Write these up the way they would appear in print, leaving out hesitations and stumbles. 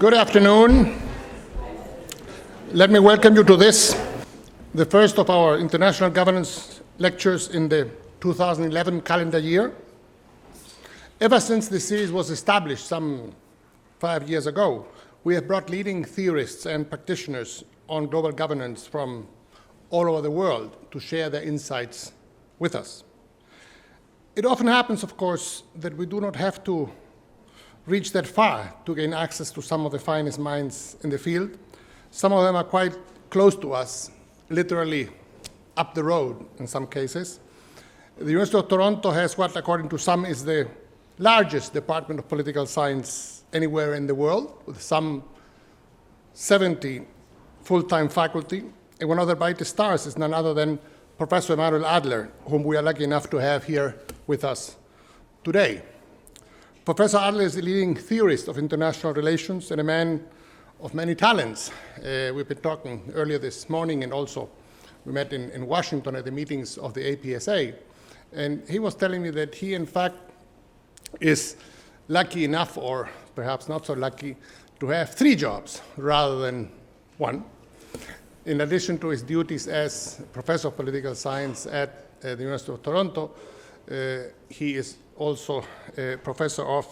Good afternoon. Let me welcome you to this, the first of our international governance lectures in the 2011 calendar year. Ever since this series was established some 5 years ago, we have brought leading theorists and practitioners on global governance from all over the world to share their insights with us. It often happens, of course, that we do not have to reach that far to gain access to some of the finest minds in the field. Some of them are quite close to us, literally up the road in some cases. The University of Toronto has what, according to some, is the largest department of political science anywhere in the world, with some 70 full-time faculty. And one of the brightest stars is none other than Professor Emanuel Adler, whom we are lucky enough to have here with us today. Professor Adler is a leading theorist of international relations and a man of many talents. We've been talking earlier this morning, and also we met in Washington at the meetings of the APSA. And he was telling me that he, in fact, is lucky enough, or perhaps not so lucky, to have 3 jobs rather than 1. In addition to his duties as professor of political science at the University of Toronto, he is also a professor of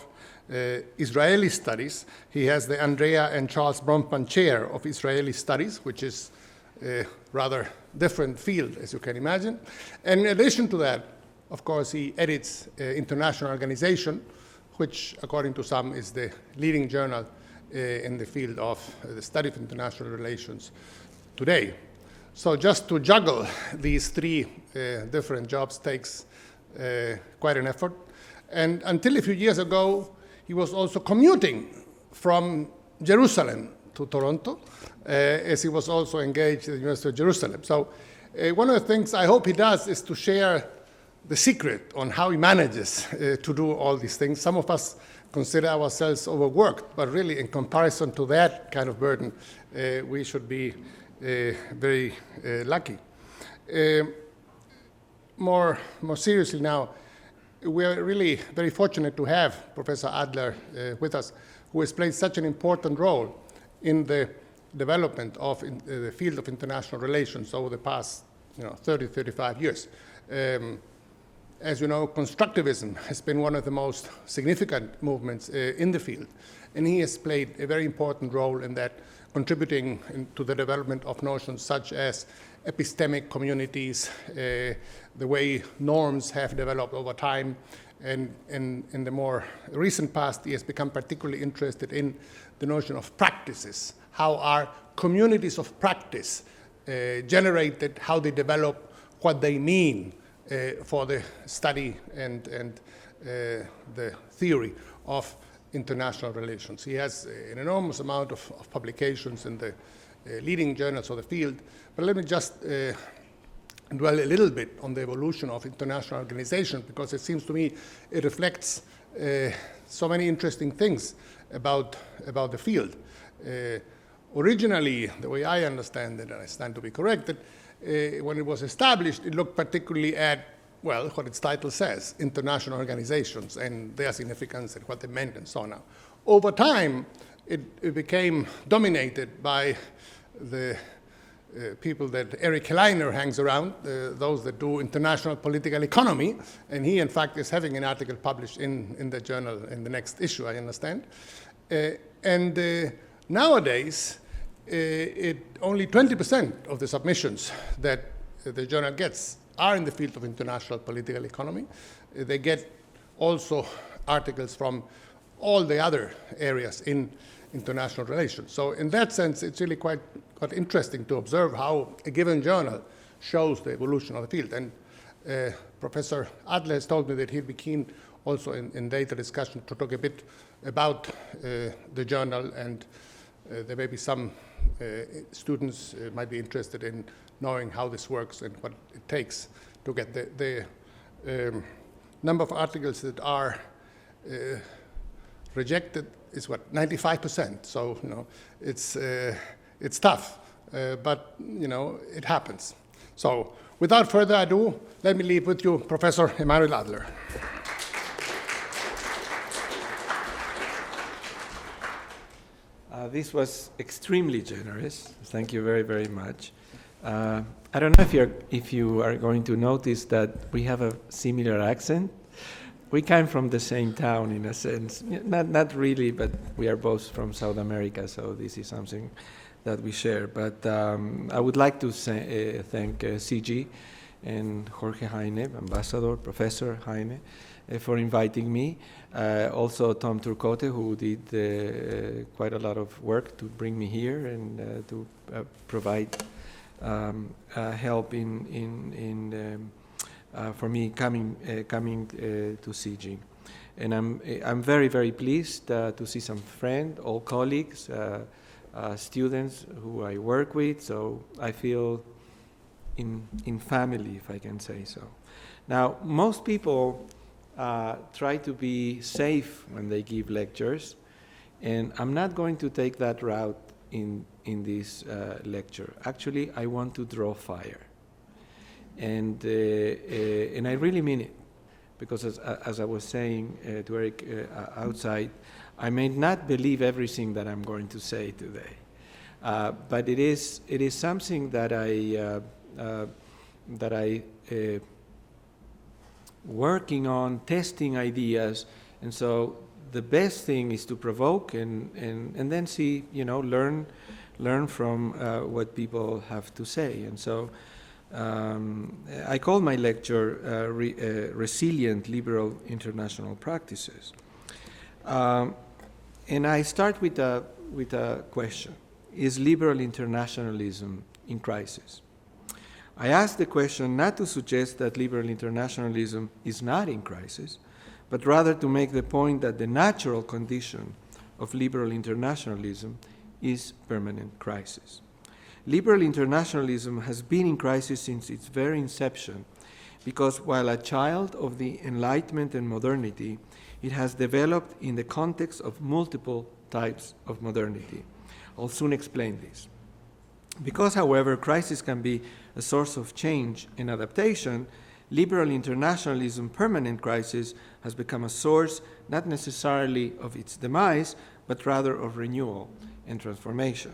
Israeli studies. He has the Andrea and Charles Bronfman Chair of Israeli Studies, which is a rather different field, as you can imagine. And in addition to that, of course, he edits International Organization, which, according to some, is the leading journal in the field of the study of international relations today. So just to juggle these 3 different jobs takes quite an effort. And until a few years ago, he was also commuting from Jerusalem to Toronto, as he was also engaged at the University of Jerusalem. So one of the things I hope he does is to share the secret on how he manages to do all these things. Some of us consider ourselves overworked, but really in comparison to that kind of burden, we should be very lucky. More seriously now, we are really very fortunate to have Professor Adler with us, who has played such an important role in the development of the field of international relations over the past 30, 35 years. As you know, Constructivism has been one of the most significant movements in the field, and he has played a very important role in that, contributing to the development of notions such as epistemic communities, the way norms have developed over time, and in the more recent past, he has become particularly interested in the notion of practices. How are communities of practice generated, how they develop, what they mean for the study and the theory of international relations. He has an enormous amount of publications in the leading journals of the field, but let me just dwell a little bit on the evolution of international organization, because it seems to me it reflects so many interesting things about the field. Originally, the way I understand it, and I stand to be corrected, when it was established, it looked particularly at, well, what its title says, international organizations and their significance and what they meant and so on. Now, over time, it became dominated by the people that Eric Kleiner hangs around, those that do international political economy, and he, in fact, is having an article published in the journal in the next issue, I understand. Nowadays, only 20% of the submissions that the journal gets are in the field of international political economy. They get also articles from all the other areas in international relations. So in that sense, it's really quite interesting to observe how a given journal shows the evolution of the field. And Professor Adler has told me that he'd be keen also in later discussion to talk a bit about the journal, and there may be some students might be interested in knowing how this works and what it takes to get the number of articles that are rejected is what, 95%. So it's tough, but it happens. So without further ado, let me leave with you Professor Emanuel Adler. This was extremely generous. Thank you very, very much. I don't know if you are going to notice that we have a similar accent. We came from the same town in a sense. Not really, but we are both from South America, so this is something that we share. But I would like to thank CG and Jorge Heine, Ambassador, Professor Heine, for inviting me. Also Tom Turcotte, who did quite a lot of work to bring me here and to provide help for me coming to CG. And I'm very, very pleased to see some friends, all colleagues, students who I work with, so I feel in family, if I can say so. Now, most people try to be safe when they give lectures, and I'm not going to take that route in this lecture. Actually, I want to draw fire, and I really mean it, because as I was saying to Eric outside, I may not believe everything that I'm going to say today, but it is something that I working on, testing ideas, and so the best thing is to provoke and then see, learn from what people have to say. And so I call my lecture Resilient Liberal International Practices. And I start with a question. Is liberal internationalism in crisis? I ask the question not to suggest that liberal internationalism is not in crisis, but rather to make the point that the natural condition of liberal internationalism is permanent crisis. Liberal internationalism has been in crisis since its very inception, because while a child of the Enlightenment and modernity, it has developed in the context of multiple types of modernity. I'll soon explain this. Because, however, crisis can be a source of change and adaptation, liberal internationalism permanent crisis has become a source not necessarily of its demise, but rather of renewal and transformation.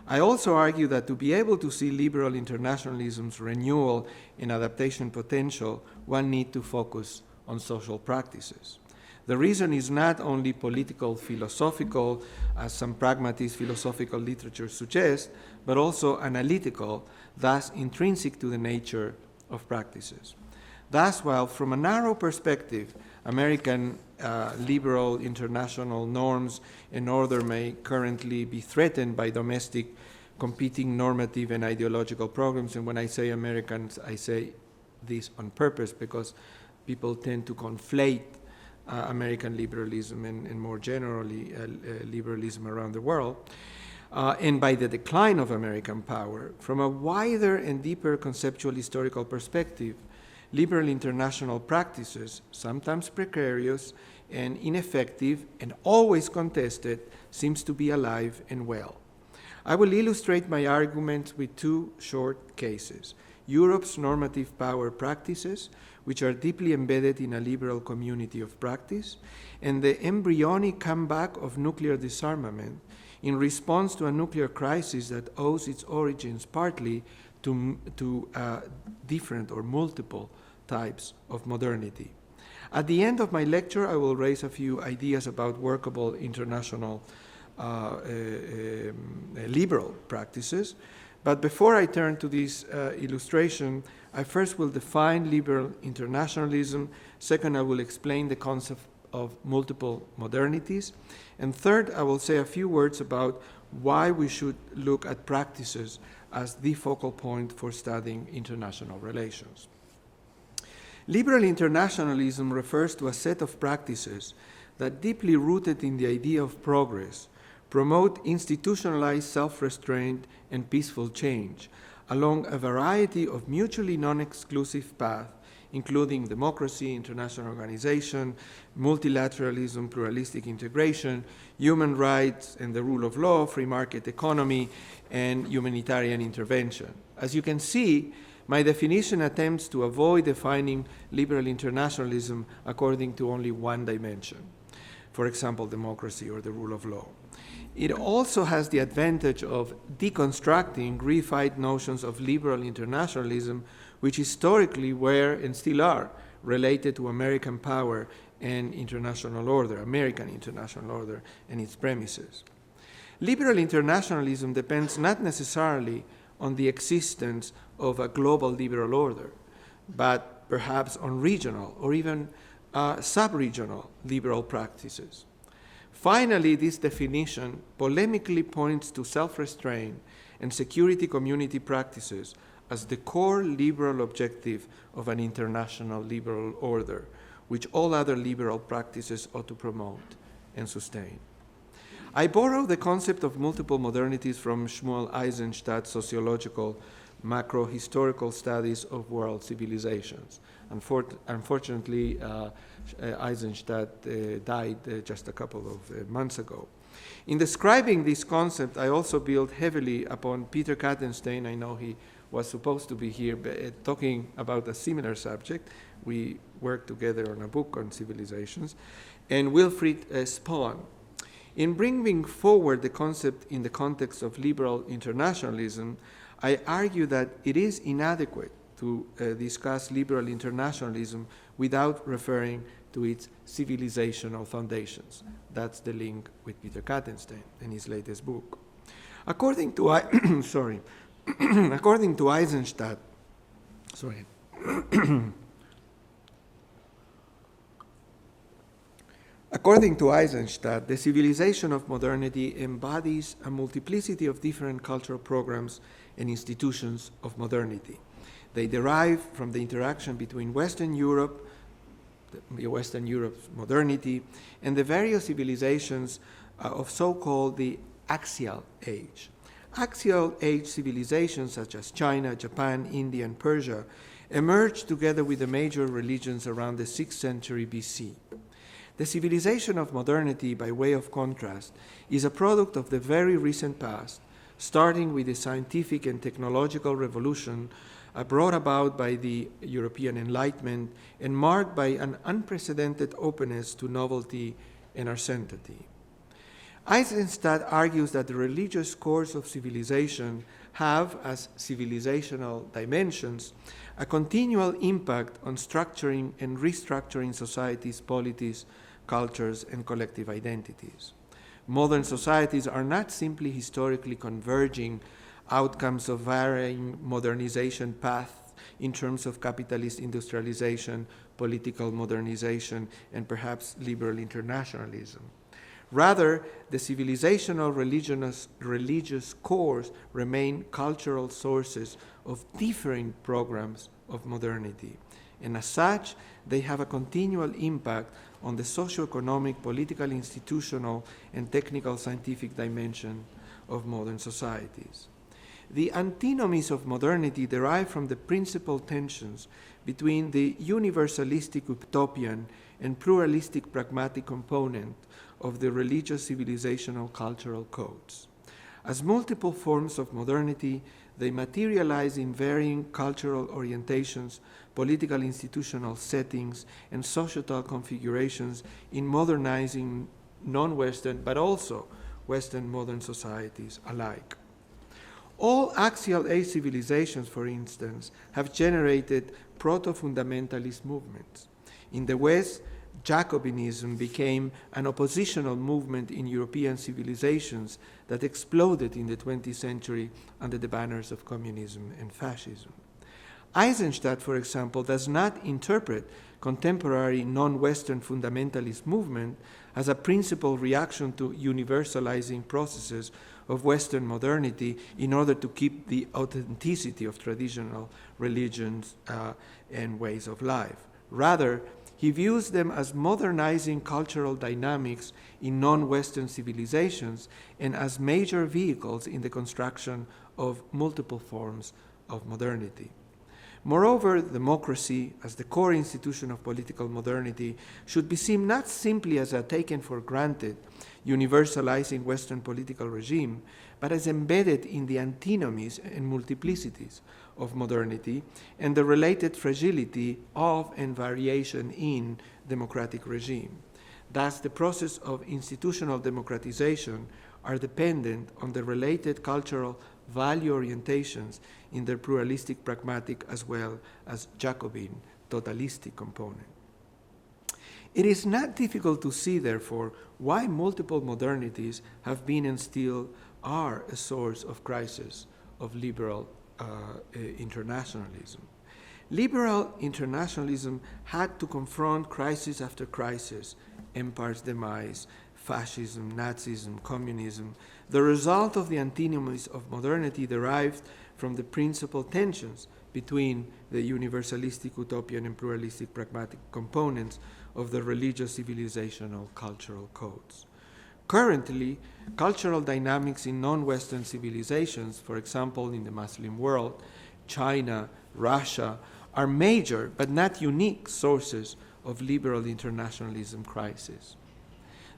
I also argue that to be able to see liberal internationalism's renewal and adaptation potential, one needs to focus on social practices. The reason is not only political, philosophical, as some pragmatist philosophical literature suggests, but also analytical, thus intrinsic to the nature of practices. Thus, while from a narrow perspective, American liberal international norms and order may currently be threatened by domestic competing normative and ideological programs, and when I say Americans, I say this on purpose because people tend to conflate American liberalism and more generally liberalism around the world, and by the decline of American power, from a wider and deeper conceptual historical perspective, liberal international practices, sometimes precarious and ineffective and always contested, seems to be alive and well. I will illustrate my argument with two short cases: Europe's normative power practices, which are deeply embedded in a liberal community of practice, and the embryonic comeback of nuclear disarmament in response to a nuclear crisis that owes its origins partly to different or multiple types of modernity. At the end of my lecture, I will raise a few ideas about workable international liberal practices. But before I turn to this illustration, I first will define liberal internationalism. Second, I will explain the concept of multiple modernities. And third, I will say a few words about why we should look at practices as the focal point for studying international relations. Liberal internationalism refers to a set of practices that, deeply rooted in the idea of progress, promote institutionalized self-restraint and peaceful change along a variety of mutually non-exclusive paths, including democracy, international organization, multilateralism, pluralistic integration, human rights and the rule of law, free market economy, and humanitarian intervention. As you can see, my definition attempts to avoid defining liberal internationalism according to only one dimension, for example, democracy or the rule of law. It also has the advantage of deconstructing reified notions of liberal internationalism, which historically were and still are related to American power and international order, American international order and its premises. Liberal internationalism depends not necessarily on the existence of a global liberal order, but perhaps on regional or even sub-regional liberal practices. Finally, this definition polemically points to self-restraint and security community practices as the core liberal objective of an international liberal order, which all other liberal practices ought to promote and sustain. I borrow the concept of multiple modernities from Shmuel Eisenstadt's sociological macro-historical studies of world civilizations. Unfortunately, Eisenstadt died just a couple of months ago. In describing this concept, I also built heavily upon Peter Kattenstein. I know he was supposed to be here talking about a similar subject. We worked together on a book on civilizations, and Wilfried Spohn. In bringing forward the concept in the context of liberal internationalism, I argue that it is inadequate to discuss liberal internationalism without referring to its civilizational foundations. That's the link with Peter Kattenstein in his latest book. According to according to Eisenstadt, According to Eisenstadt, the civilization of modernity embodies a multiplicity of different cultural programs and institutions of modernity. They derive from the interaction between Western Europe's modernity, and the various civilizations of so-called the axial age. Axial age civilizations such as China, Japan, India, and Persia emerged together with the major religions around the 6th century BC. The civilization of modernity, by way of contrast, is a product of the very recent past, starting with the scientific and technological revolution brought about by the European Enlightenment and marked by an unprecedented openness to novelty and uncertainty. Eisenstadt argues that the religious cores of civilization have, as civilizational dimensions, a continual impact on structuring and restructuring societies, polities, cultures, and collective identities. Modern societies are not simply historically converging outcomes of varying modernization paths in terms of capitalist industrialization, political modernization, and perhaps liberal internationalism. Rather, the civilizational religious cores remain cultural sources of differing programs of modernity, and as such, they have a continual impact on the socio-economic, political, institutional, and technical scientific dimension of modern societies. The antinomies of modernity derive from the principal tensions between the universalistic utopian and pluralistic pragmatic component of the religious civilizational cultural codes. As multiple forms of modernity, they materialize in varying cultural orientations, political institutional settings, and societal configurations in modernizing non-Western but also Western modern societies alike. All axial age civilizations, for instance, have generated proto-fundamentalist movements. In the West, Jacobinism became an oppositional movement in European civilizations that exploded in the 20th century under the banners of communism and fascism. Eisenstadt, for example, does not interpret contemporary non-Western fundamentalist movement as a principal reaction to universalizing processes of Western modernity in order to keep the authenticity of traditional religions and ways of life. Rather, he views them as modernizing cultural dynamics in non-Western civilizations and as major vehicles in the construction of multiple forms of modernity. Moreover, democracy, as the core institution of political modernity, should be seen not simply as a taken for granted, universalizing Western political regime, but as embedded in the antinomies and multiplicities of modernity and the related fragility of and variation in democratic regime. Thus, the process of institutional democratization are dependent on the related cultural value orientations in their pluralistic, pragmatic, as well as Jacobin, totalistic component. It is not difficult to see, therefore, why multiple modernities have been and still are a source of crisis of liberal internationalism. Liberal internationalism had to confront crisis after crisis, empire's demise, fascism, Nazism, communism, the result of the antinomies of modernity derived from the principal tensions between the universalistic, utopian, and pluralistic pragmatic components of the religious, civilizational, cultural codes. Currently, cultural dynamics in non-Western civilizations, for example, in the Muslim world, China, Russia, are major but not unique sources of liberal internationalism crisis.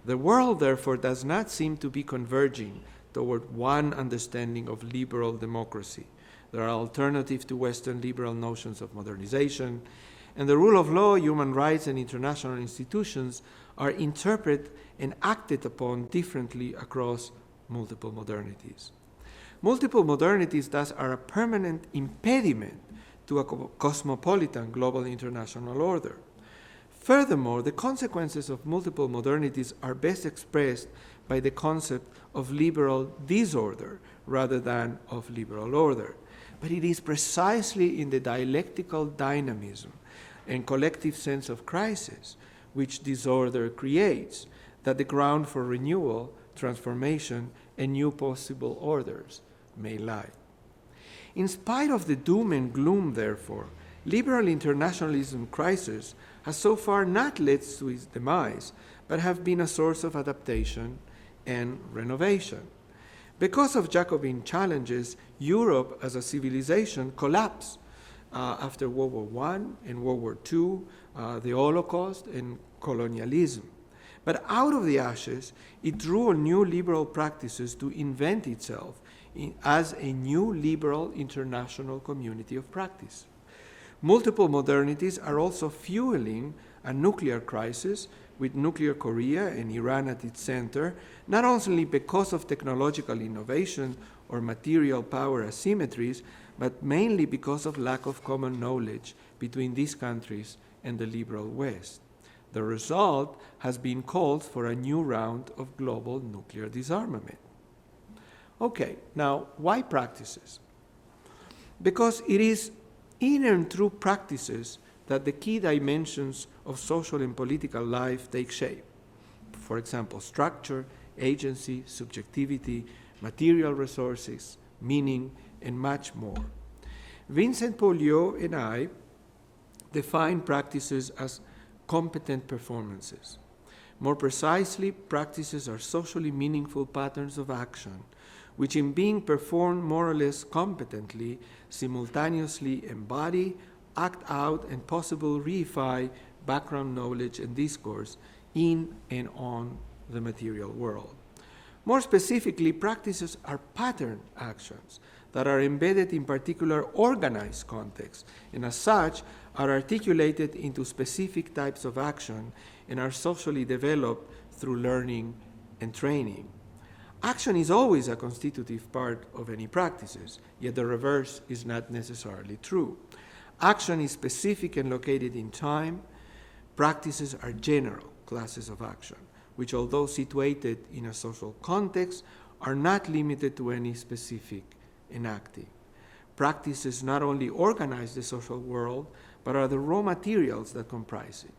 The world, therefore, does not seem to be converging toward one understanding of liberal democracy. There are alternatives to Western liberal notions of modernization, and the rule of law, human rights, and international institutions are interpreted and acted upon differently across multiple modernities. Multiple modernities, thus, are a permanent impediment to a cosmopolitan global international order. Furthermore, the consequences of multiple modernities are best expressed by the concept of liberal disorder rather than of liberal order. But it is precisely in the dialectical dynamism and collective sense of crisis which disorder creates that the ground for renewal, transformation, and new possible orders may lie. In spite of the doom and gloom, therefore, liberal internationalism crisis has so far not led to its demise, but have been a source of adaptation and renovation. Because of Jacobin challenges, Europe as a civilization collapsed after World War I and World War II, the Holocaust and colonialism. But out of the ashes, it drew on new liberal practices to invent itself as a new liberal international community of practice. Multiple modernities are also fueling a nuclear crisis with nuclear Korea and Iran at its center, not only because of technological innovation or material power asymmetries, but mainly because of lack of common knowledge between these countries and the liberal West. The result has been called for a new round of global nuclear disarmament. Okay, now why practices? Because it is in and through practices that the key dimensions of social and political life take shape. For example, structure, agency, subjectivity, material resources, meaning, and much more. Vincent Pouliot and I define practices as competent performances. More precisely, practices are socially meaningful patterns of action, which in being performed more or less competently, simultaneously embody, act out, and possibly reify background knowledge and discourse in and on the material world. More specifically, practices are pattern actions that are embedded in particular organized contexts, and as such are articulated into specific types of action and are socially developed through learning and training. Action is always a constitutive part of any practices, yet the reverse is not necessarily true. Action is specific and located in time. Practices are general classes of action, which, although situated in a social context, are not limited to any specific enacting. Practices not only organize the social world, but are the raw materials that comprise it.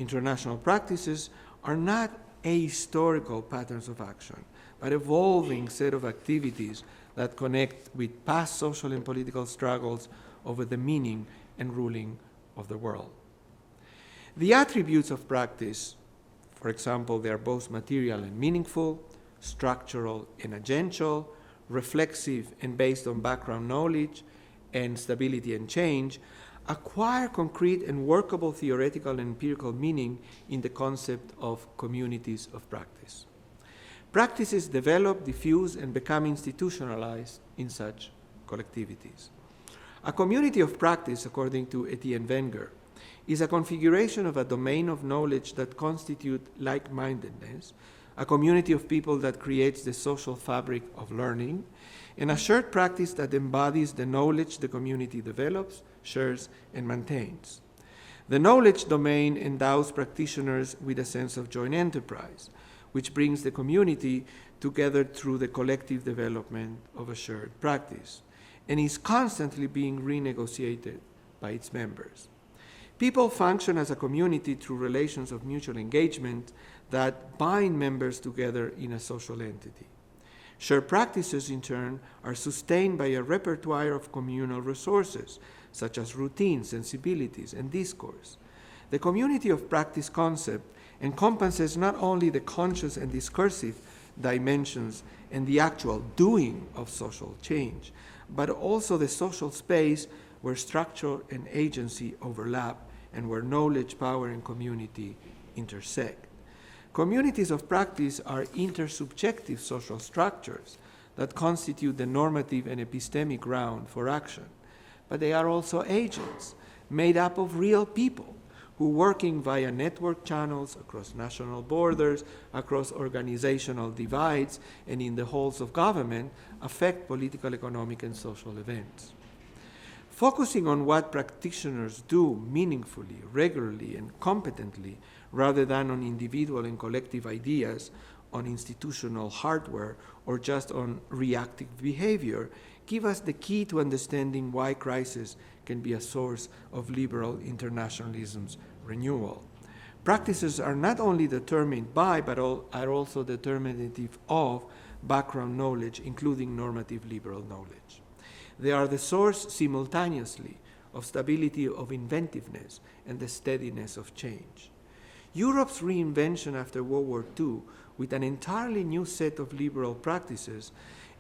International practices are not ahistorical patterns of action, but evolving set of activities that connect with past social and political struggles over the meaning and ruling of the world. The attributes of practice, for example, they are both material and meaningful, structural and agential, reflexive and based on background knowledge, and stability and change, acquire concrete and workable theoretical and empirical meaning in the concept of communities of practice. Practices develop, diffuse, and become institutionalized in such collectivities. A community of practice, according to Etienne Wenger, is a configuration of a domain of knowledge that constitute like-mindedness, a community of people that creates the social fabric of learning, and a shared practice that embodies the knowledge the community develops, shares, and maintains. The knowledge domain endows practitioners with a sense of joint enterprise, which brings the community together through the collective development of a shared practice, and is constantly being renegotiated by its members. People function as a community through relations of mutual engagement that bind members together in a social entity. Shared practices, in turn, are sustained by a repertoire of communal resources, such as routines, sensibilities, and discourse. The community of practice concept encompasses not only the conscious and discursive dimensions and the actual doing of social change, but also the social space where structure and agency overlap and where knowledge, power, and community intersect. Communities of practice are intersubjective social structures that constitute the normative and epistemic ground for action, but they are also agents made up of real people who, working via network channels across national borders, across organizational divides, and in the halls of government, affect political, economic, and social events. Focusing on what practitioners do meaningfully, regularly, and competently, rather than on individual and collective ideas, on institutional hardware, or just on reactive behavior, give us the key to understanding why crisis can be a source of liberal internationalism's renewal. Practices are not only determined by, but are also determinative of background knowledge, including normative liberal knowledge. They are the source simultaneously of stability, of inventiveness, and the steadiness of change. Europe's reinvention after World War II, with an entirely new set of liberal practices,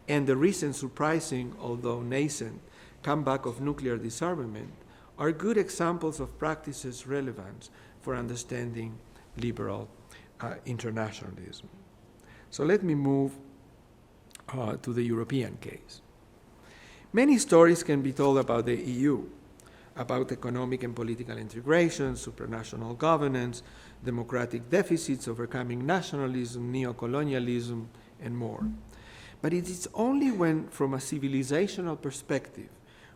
and the recent surprising, although nascent, comeback of nuclear disarmament, are good examples of practices relevant for understanding liberal internationalism. So let me move to the European case. Many stories can be told about the EU, about economic and political integration, supranational governance, democratic deficits, overcoming nationalism, neocolonialism, and more. But it is only when, from a civilizational perspective,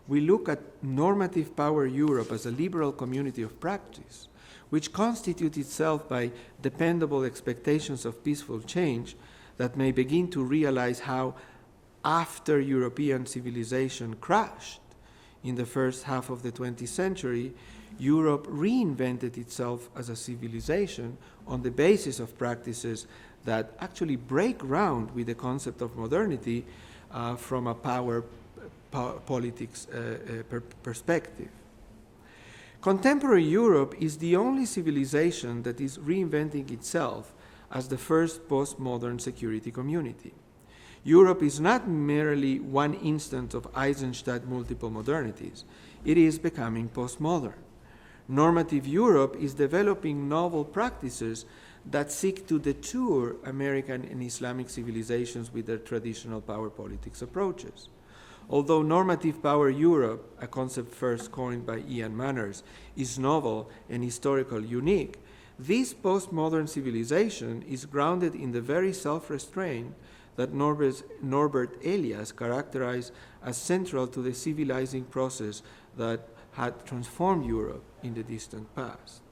we look at normative power Europe as a liberal community of practice, which constitutes itself by dependable expectations of peaceful change, that may begin to realize how, after European civilization crashed in the first half of the 20th century, Europe reinvented itself as a civilization on the basis of practices that actually break ground with the concept of modernity from a power politics perspective. Contemporary Europe is the only civilization that is reinventing itself as the first postmodern security community. Europe is not merely one instance of Eisenstadt multiple modernities. It is becoming postmodern. Normative Europe is developing novel practices that seek to detour American and Islamic civilizations with their traditional power politics approaches. Although normative power Europe, a concept first coined by Ian Manners, is novel and historically unique, this postmodern civilization is grounded in the very self-restraint that Norbert Elias characterized as central to the civilizing process that had transformed Europe in the distant past.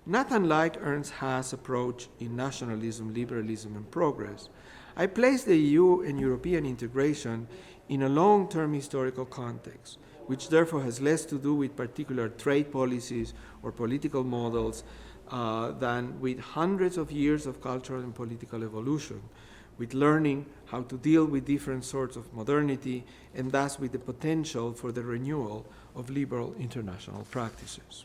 Not unlike Ernst Haas' approach in nationalism, liberalism, and progress, I place the EU and European integration in a long-term historical context, which therefore has less to do with particular trade policies or political models than with hundreds of years of cultural and political evolution, with learning how to deal with different sorts of modernity, and thus with the potential for the renewal of liberal international practices.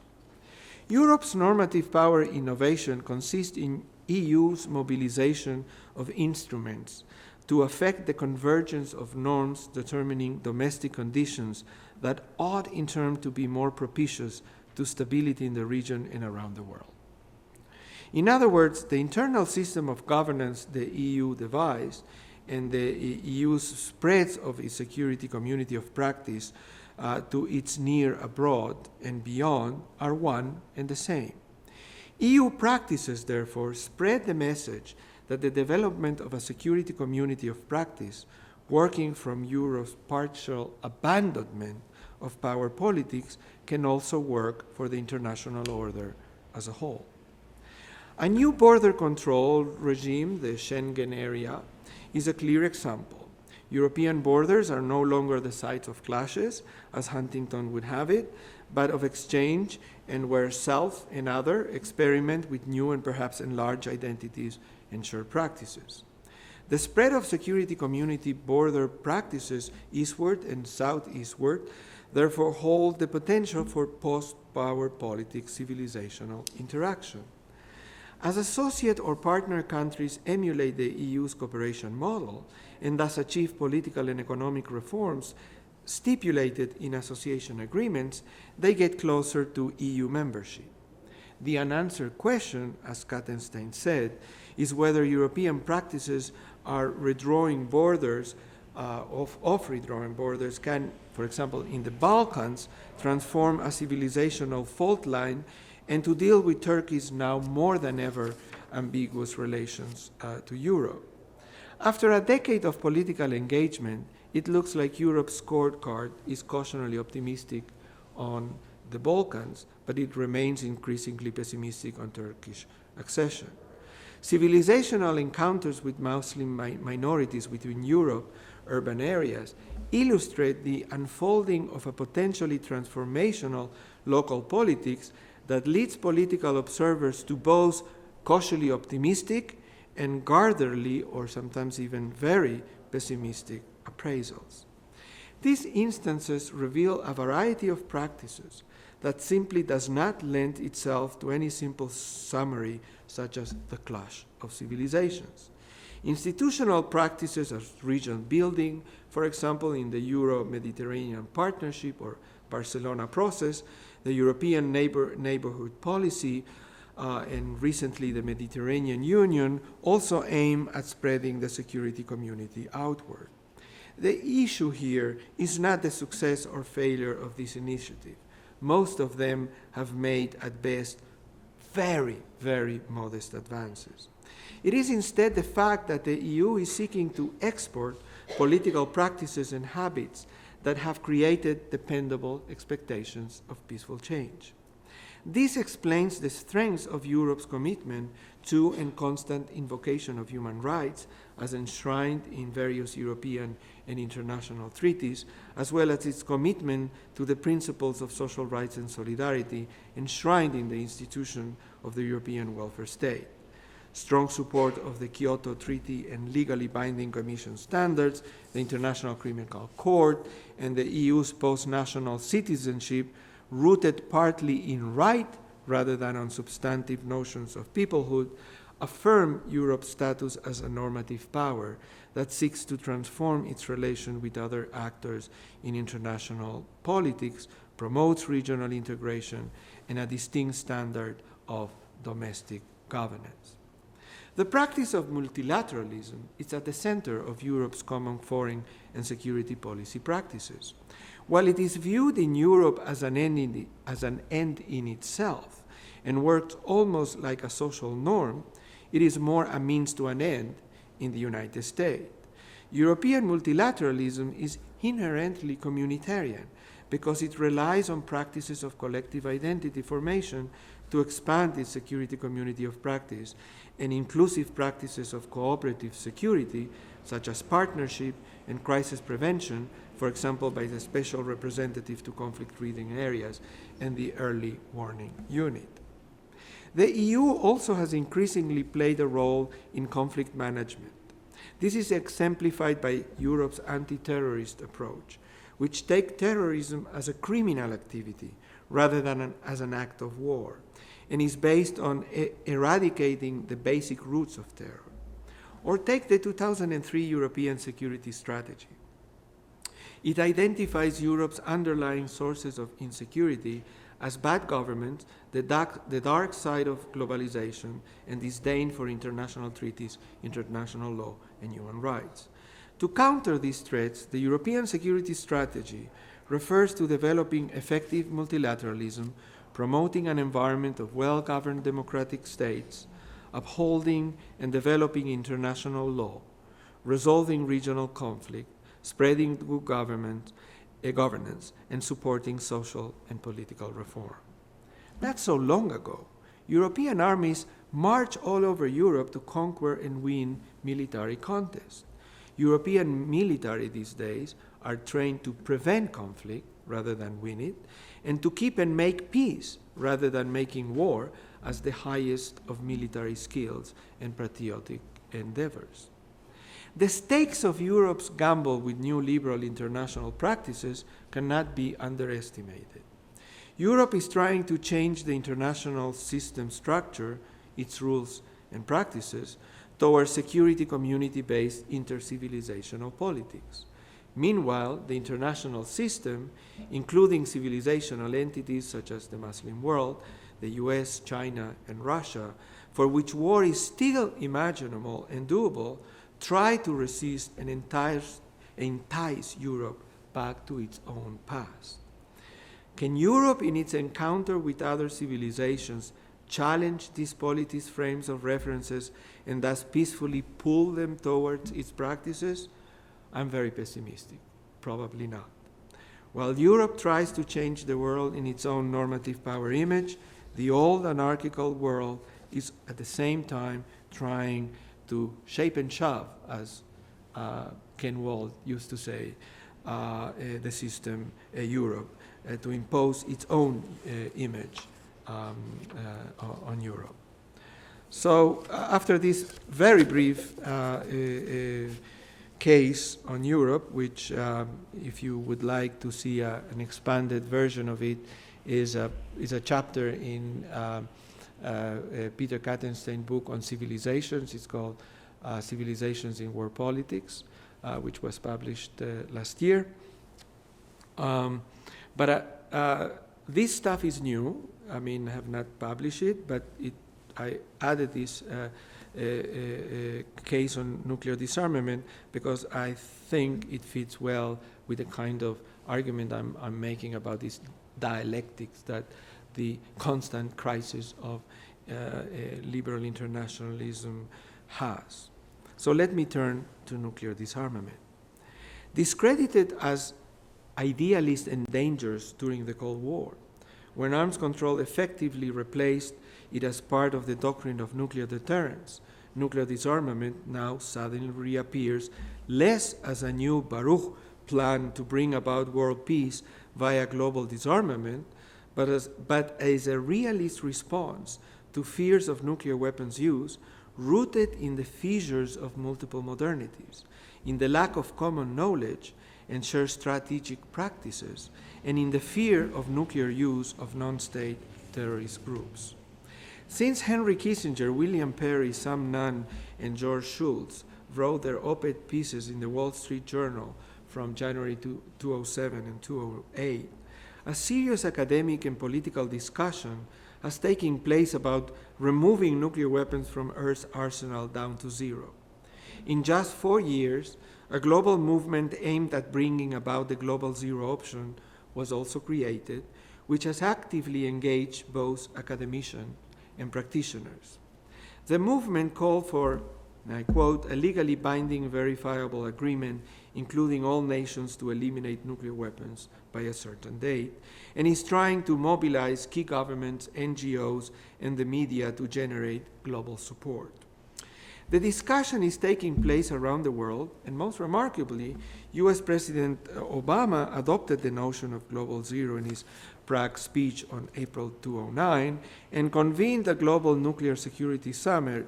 Europe's normative power innovation consists in EU's mobilization of instruments to affect the convergence of norms determining domestic conditions that ought in turn to be more propitious to stability in the region and around the world. In other words, the internal system of governance the EU devised and the EU's spreads of its security community of practice to its near abroad and beyond are one and the same. EU practices, therefore, spread the message that the development of a security community of practice working from Europe's partial abandonment of power politics can also work for the international order as a whole. A new border control regime, the Schengen area, is a clear example. European borders are no longer the sites of clashes, as Huntington would have it, but of exchange, and where self and other experiment with new and perhaps enlarged identities and shared practices. The spread of security community border practices eastward and southeastward therefore hold the potential for post-power politics civilizational interaction. As associate or partner countries emulate the EU's cooperation model and thus achieve political and economic reforms stipulated in association agreements, they get closer to EU membership. The unanswered question, as Kattenstein said, is whether European practices are redrawing borders, of redrawing borders can, for example, in the Balkans, transform a civilizational fault line and to deal with Turkey's now more than ever ambiguous relations to Europe. After a decade of political engagement, it looks like Europe's scorecard is cautionally optimistic on the Balkans, but it remains increasingly pessimistic on Turkish accession. Civilizational encounters with Muslim minorities within Europe, urban areas, illustrate the unfolding of a potentially transformational local politics that leads political observers to both cautiously optimistic and guardedly, or sometimes even very pessimistic appraisals. These instances reveal a variety of practices that simply does not lend itself to any simple summary such as the clash of civilizations. Institutional practices of region building, for example, in the Euro-Mediterranean Partnership or Barcelona process, the European neighborhood policy, and recently the Mediterranean Union, also aim at spreading the security community outward. The issue here is not the success or failure of this initiative. Most of them have made, at best, very, very modest advances. It is instead the fact that the EU is seeking to export political practices and habits that have created dependable expectations of peaceful change. This explains the strength of Europe's commitment to and constant invocation of human rights as enshrined in various European and international treaties, as well as its commitment to the principles of social rights and solidarity enshrined in the institution of the European welfare state. Strong support of the Kyoto Treaty and legally binding Commission standards, the International Criminal Court, and the EU's post-national citizenship, rooted partly in right rather than on substantive notions of peoplehood, affirm Europe's status as a normative power that seeks to transform its relation with other actors in international politics, promotes regional integration, and a distinct standard of domestic governance. The practice of multilateralism is at the center of Europe's common foreign and security policy practices. While it is viewed in Europe as an end in itself and works almost like a social norm, it is more a means to an end in the United States. European multilateralism is inherently communitarian because it relies on practices of collective identity formation to expand its security community of practice and inclusive practices of cooperative security, such as partnership and crisis prevention, for example, by the Special Representative to Conflict-Ridden Areas and the Early Warning Unit. The EU also has increasingly played a role in conflict management. This is exemplified by Europe's anti-terrorist approach, which takes terrorism as a criminal activity rather than as an act of war, and is based on eradicating the basic roots of terror. Or take the 2003 European Security Strategy. It identifies Europe's underlying sources of insecurity as bad government, the dark side of globalization, and disdain for international treaties, international law, and human rights. To counter these threats, the European Security Strategy refers to developing effective multilateralism, promoting an environment of well-governed democratic states, upholding and developing international law, resolving regional conflict, spreading good governance, and supporting social and political reform. Not so long ago, European armies march all over Europe to conquer and win military contests. European military these days are trained to prevent conflict rather than win it, and to keep and make peace rather than making war as the highest of military skills and patriotic endeavors. The stakes of Europe's gamble with new liberal international practices cannot be underestimated. Europe is trying to change the international system structure, its rules and practices, towards security community-based intercivilizational politics. Meanwhile, the international system, including civilizational entities such as the Muslim world, the US, China, and Russia, for which war is still imaginable and doable, try to resist and entice Europe back to its own past. Can Europe, in its encounter with other civilizations, challenge these polities' frames of references and thus peacefully pull them towards its practices? I'm very pessimistic. Probably not. While Europe tries to change the world in its own normative power image, the old anarchical world is at the same time trying to shape and shove, as Ken Wald used to say, the system, Europe, to impose its own image on Europe. So after this very brief case on Europe, which if you would like to see an expanded version of it, is a chapter in Peter Kattenstein's book on civilizations. It's called Civilizations in World Politics, which was published last year. But this stuff is new. I mean, I have not published it, but I added this case on nuclear disarmament because I think it fits well with the kind of argument I'm making about this dialectics that the constant crisis of liberal internationalism has. So let me turn to nuclear disarmament. Discredited as idealist and dangerous during the Cold War, when arms control effectively replaced it as part of the doctrine of nuclear deterrence, nuclear disarmament now suddenly reappears less as a new Baruch plan to bring about world peace via global disarmament, but as a realist response to fears of nuclear weapons use, rooted in the fissures of multiple modernities, in the lack of common knowledge and shared strategic practices, and in the fear of nuclear use of non-state terrorist groups. Since Henry Kissinger, William Perry, Sam Nunn, and George Shultz wrote their op-ed pieces in the Wall Street Journal from January 2007 and 2008, a serious academic and political discussion has taken place about removing nuclear weapons from Earth's arsenal down to zero. In just 4 years, a global movement aimed at bringing about the global zero option was also created, which has actively engaged both academicians and practitioners. The movement called for, and I quote, a legally binding verifiable agreement including all nations to eliminate nuclear weapons by a certain date, and is trying to mobilize key governments, NGOs, and the media to generate global support. The discussion is taking place around the world, and most remarkably, US President Obama adopted the notion of global zero in his Prague speech on April 2009 and convened a global nuclear security summit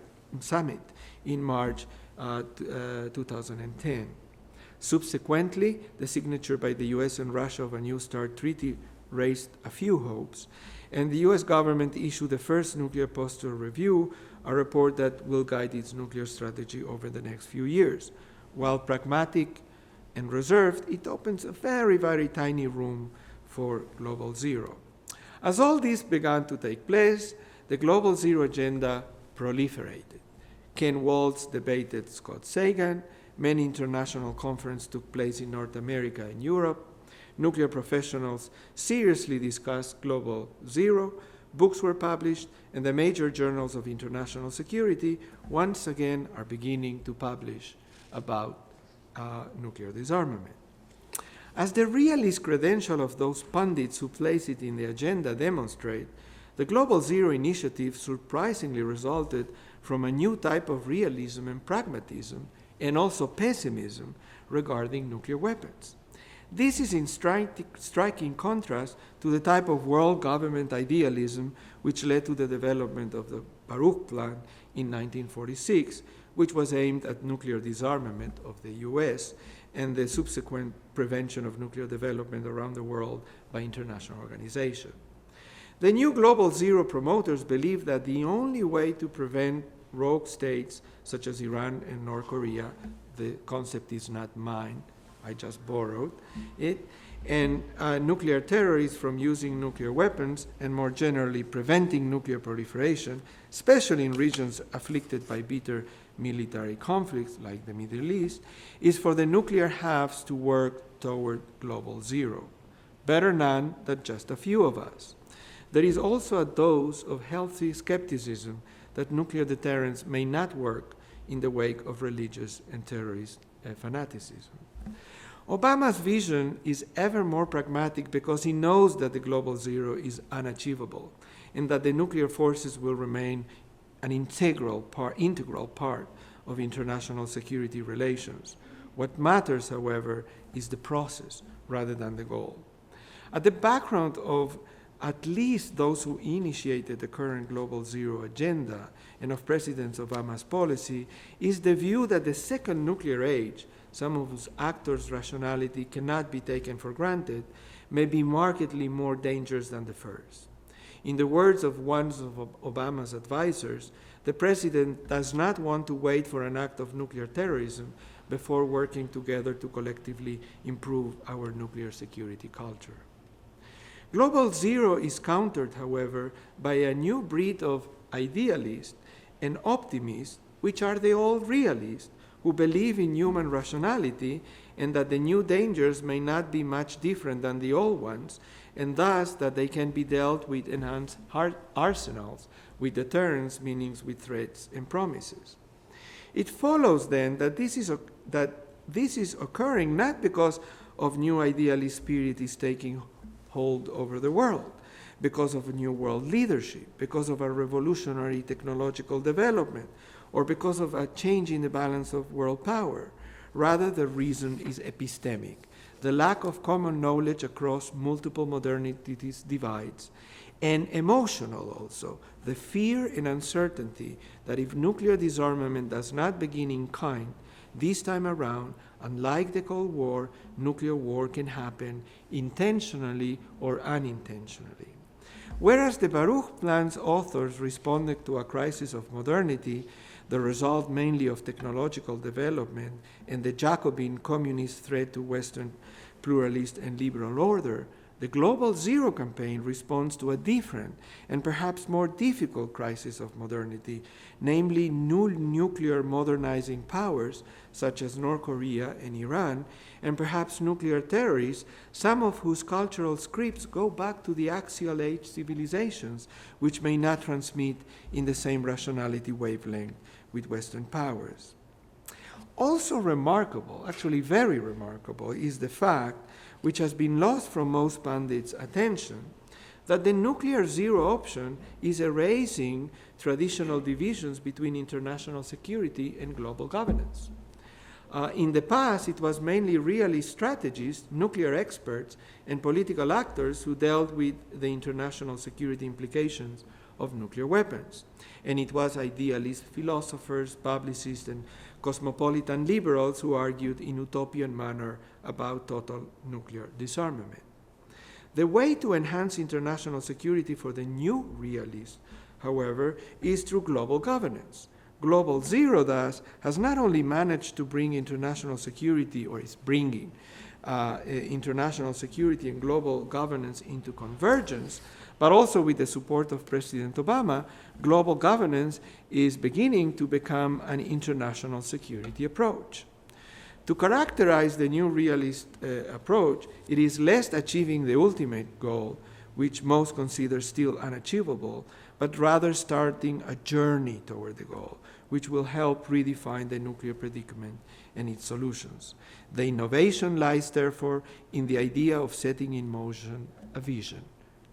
in March 2010. Subsequently, the signature by the US and Russia of a New START treaty raised a few hopes, and the US government issued the first nuclear posture review, a report that will guide its nuclear strategy over the next few years. While pragmatic and reserved, it opens a very, very tiny room for global zero. As all this began to take place, the global zero agenda proliferated. Ken Waltz debated Scott Sagan, many international conferences took place in North America and Europe, nuclear professionals seriously discussed global zero, books were published, and the major journals of international security once again are beginning to publish about nuclear disarmament. As the realist credential of those pundits who place it in the agenda demonstrate, the Global Zero initiative surprisingly resulted from a new type of realism and pragmatism, and also pessimism regarding nuclear weapons. This is in striking contrast to the type of world government idealism which led to the development of the Baruch Plan in 1946, which was aimed at nuclear disarmament of the US and the subsequent prevention of nuclear development around the world by international organizations. The new Global Zero promoters believe that the only way to prevent rogue states such as Iran and North Korea, the concept is not mine, I just borrowed it, and nuclear terrorists from using nuclear weapons, and more generally preventing nuclear proliferation, especially in regions afflicted by bitter military conflicts like the Middle East, is for the nuclear halves to work toward Global Zero. Better none than just a few of us. There is also a dose of healthy skepticism that nuclear deterrence may not work in the wake of religious and terrorist fanaticism. Obama's vision is ever more pragmatic because he knows that the Global Zero is unachievable and that the nuclear forces will remain an integral part of international security relations. What matters, however, is the process rather than the goal. At the background of at least those who initiated the current Global Zero agenda and of President Obama's policy is the view that the second nuclear age, some of whose actors' rationality cannot be taken for granted, may be markedly more dangerous than the first. In the words of one of Obama's advisors, the president does not want to wait for an act of nuclear terrorism before working together to collectively improve our nuclear security culture. Global Zero is countered, however, by a new breed of idealists and optimists, which are the old realists, who believe in human rationality and that the new dangers may not be much different than the old ones, and thus that they can be dealt with enhanced arsenals, with deterrence, meaning with threats and promises. It follows then that this is occurring not because of new idealist spirit is taking hold over the world, because of a new world leadership, because of a revolutionary technological development, or because of a change in the balance of world power. Rather, the reason is epistemic. The lack of common knowledge across multiple modernities divides, and emotional also, the fear and uncertainty that if nuclear disarmament does not begin in kind, this time around, unlike the Cold War, nuclear war can happen intentionally or unintentionally. Whereas the Baruch Plan's authors responded to a crisis of modernity, the result mainly of technological development and the Jacobin communist threat to Western pluralist and liberal order, the Global Zero campaign responds to a different and perhaps more difficult crisis of modernity, namely new nuclear modernizing powers such as North Korea and Iran, and perhaps nuclear terrorists, some of whose cultural scripts go back to the axial age civilizations, which may not transmit in the same rationality wavelength with Western powers. Also remarkable, actually very remarkable, is the fact, which has been lost from most pundits' attention, that the nuclear zero option is erasing traditional divisions between international security and global governance. In the past, it was mainly realist strategists, nuclear experts, and political actors who dealt with the international security implications of nuclear weapons. And it was idealist philosophers, publicists, and cosmopolitan liberals who argued in utopian manner about total nuclear disarmament. The way to enhance international security for the new realists, however, is through global governance. Global Zero, thus, has not only managed to bring international security, or is bringing international security and global governance into convergence, but also with the support of President Obama, global governance is beginning to become an international security approach. To characterize the new realist approach, it is less achieving the ultimate goal, which most consider still unachievable, but rather starting a journey toward the goal, which will help redefine the nuclear predicament and its solutions. The innovation lies, therefore, in the idea of setting in motion a vision,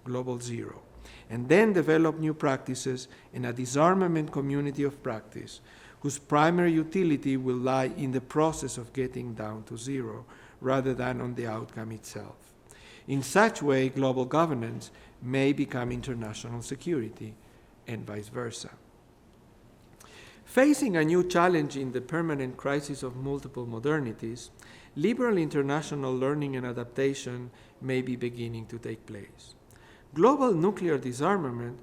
Global Zero, and then develop new practices in a disarmament community of practice whose primary utility will lie in the process of getting down to zero rather than on the outcome itself. In such way, global governance may become international security and vice versa. Facing a new challenge in the permanent crisis of multiple modernities, liberal international learning and adaptation may be beginning to take place. Global nuclear disarmament,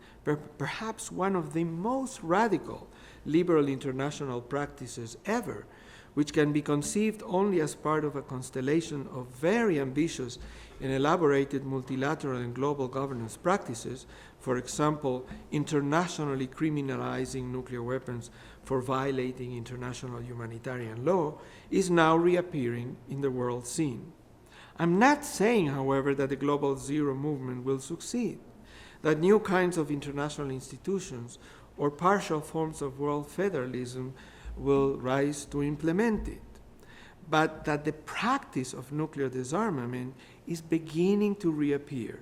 perhaps one of the most radical liberal international practices ever, which can be conceived only as part of a constellation of very ambitious and elaborated multilateral and global governance practices, for example, internationally criminalizing nuclear weapons for violating international humanitarian law, is now reappearing in the world scene. I'm not saying, however, that the Global Zero movement will succeed, that new kinds of international institutions or partial forms of world federalism will rise to implement it, but that the practice of nuclear disarmament is beginning to reappear.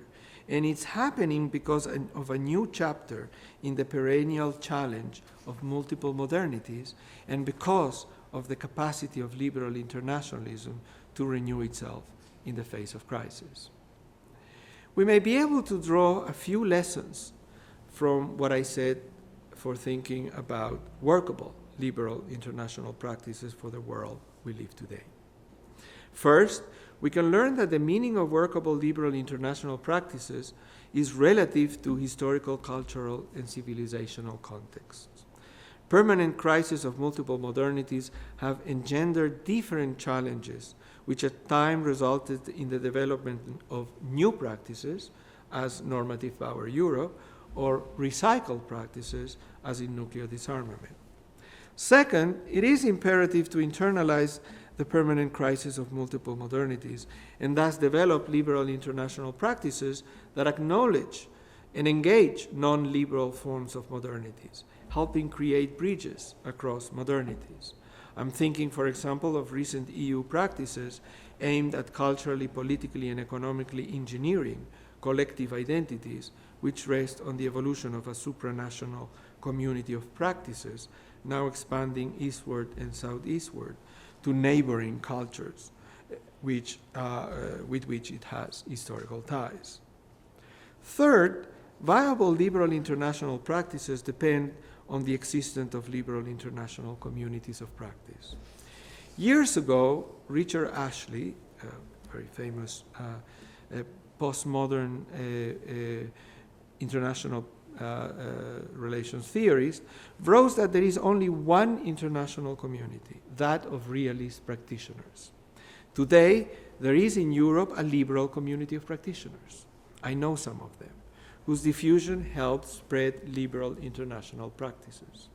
And it's happening because of a new chapter in the perennial challenge of multiple modernities and because of the capacity of liberal internationalism to renew itself in the face of crisis. We may be able to draw a few lessons from what I said for thinking about workable liberal international practices for the world we live today. First, we can learn that the meaning of workable liberal international practices is relative to historical, cultural, and civilizational contexts. Permanent crises of multiple modernities have engendered different challenges, which at times resulted in the development of new practices, as normative power Europe, or recycled practices, as in nuclear disarmament. Second, it is imperative to internalize the permanent crisis of multiple modernities and thus develop liberal international practices that acknowledge and engage non-liberal forms of modernities, helping create bridges across modernities. I'm thinking, for example, of recent EU practices aimed at culturally, politically, and economically engineering collective identities, which rest on the evolution of a supranational community of practices, now expanding eastward and southeastward to neighboring cultures with which it has historical ties. Third, viable liberal international practices depend on the existence of liberal international communities of practice. Years ago, Richard Ashley, a very famous postmodern international relations theorist, wrote that there is only one international community, that of realist practitioners. Today, there is in Europe a liberal community of practitioners. I know some of them, whose diffusion helps spread liberal international practices.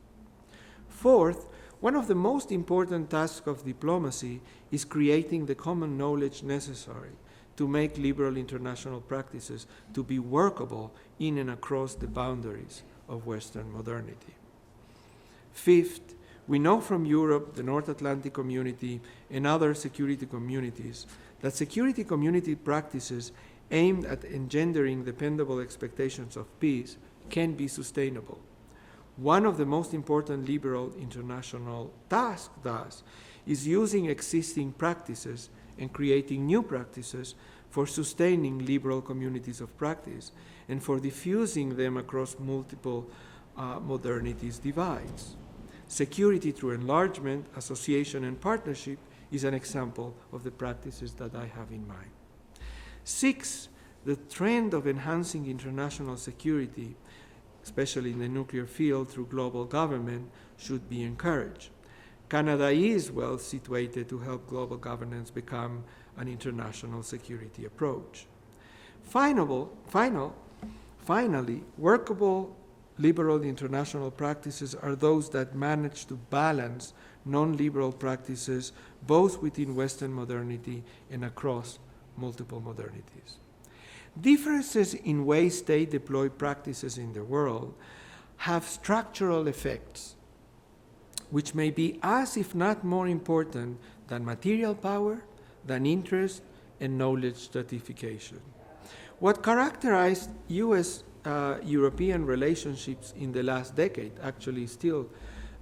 Fourth, one of the most important tasks of diplomacy is creating the common knowledge necessary to make liberal international practices to be workable in and across the boundaries of Western modernity. Fifth, we know from Europe, the North Atlantic community, and other security communities that security community practices aimed at engendering dependable expectations of peace can be sustainable. One of the most important liberal international tasks, thus, is using existing practices and creating new practices for sustaining liberal communities of practice and for diffusing them across multiple modernities divides. Security through enlargement, association, and partnership is an example of the practices that I have in mind. Six, the trend of enhancing international security, especially in the nuclear field through global government, should be encouraged. Canada is well situated to help global governance become an international security approach. Finally, workable liberal international practices are those that manage to balance non-liberal practices both within Western modernity and across multiple modernities. Differences in ways states deploy practices in the world have structural effects, which may be as if not more important than material power, than interest, and knowledge stratification. What characterized U.S. European relationships in the last decade actually still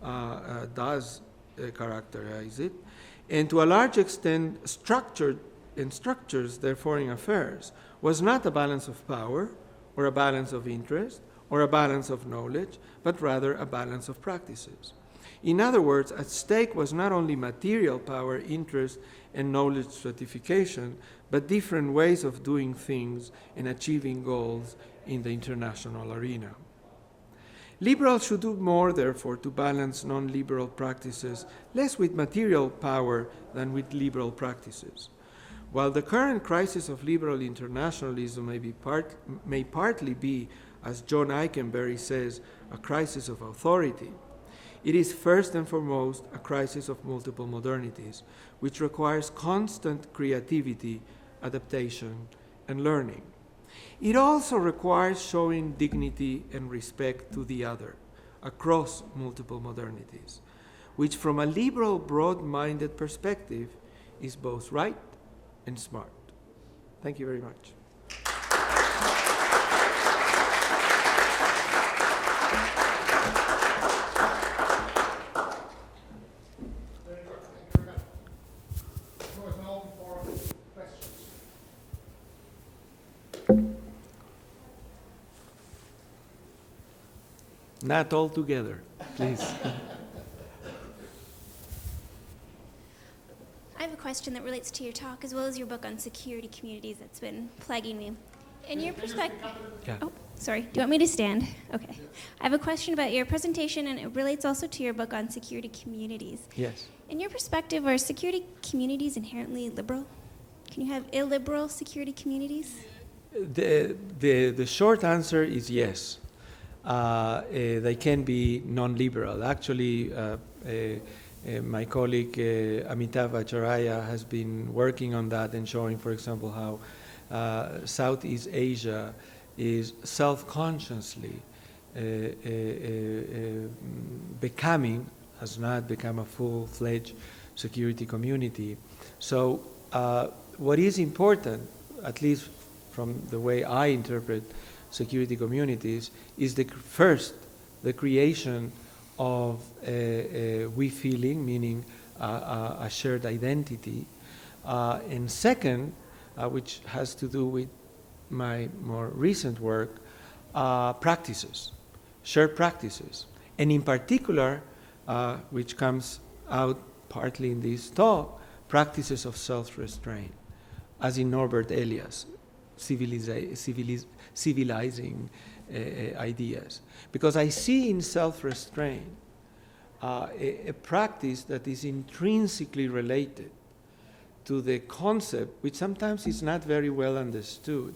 does characterize it, and to a large extent structures their foreign affairs, was not a balance of power or a balance of interest or a balance of knowledge, but rather a balance of practices. In other words, at stake was not only material power, interest, and knowledge stratification, but different ways of doing things and achieving goals in the international arena. Liberals should do more, therefore, to balance non-liberal practices less with material power than with liberal practices. While the current crisis of liberal internationalism may partly be, as John Eikenberry says, a crisis of authority, it is first and foremost a crisis of multiple modernities, which requires constant creativity, adaptation, and learning. It also requires showing dignity and respect to the other across multiple modernities, which from a liberal, broad-minded perspective is both right and smart. Thank you very much. Not all together, please. I have a question that relates to your talk as well as your book on security communities that's been plaguing me. In your perspective... Yeah. Oh, sorry. Do you want me to stand? Okay. I have a question about your presentation, and it relates also to your book on security communities. Yes. In your perspective, are security communities inherently liberal? Can you have illiberal security communities? The short answer is yes. They can be non-liberal. Actually, my colleague Amitav Acharya has been working on that and showing, for example, how Southeast Asia is self-consciously becoming, has not become a full-fledged security community. So what is important, at least from the way I interpret security communities, is the creation of we feeling, meaning a shared identity, and second, which has to do with my more recent work, practices, shared practices, and in particular, which comes out partly in this talk, practices of self-restraint, as in Norbert Elias, civilizing ideas. Because I see in self-restraint a practice that is intrinsically related to the concept, which sometimes is not very well understood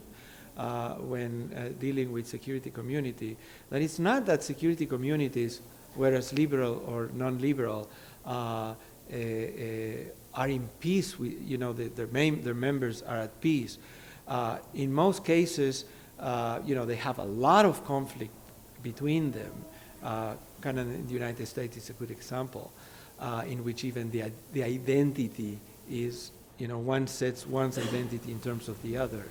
when dealing with security community, that it's not that security communities, whereas liberal or non-liberal, are in peace with, their members are at peace. In most cases, they have a lot of conflict between them. Kind of in the United States is a good example, in which even the identity is, one sets one's identity in terms of the other.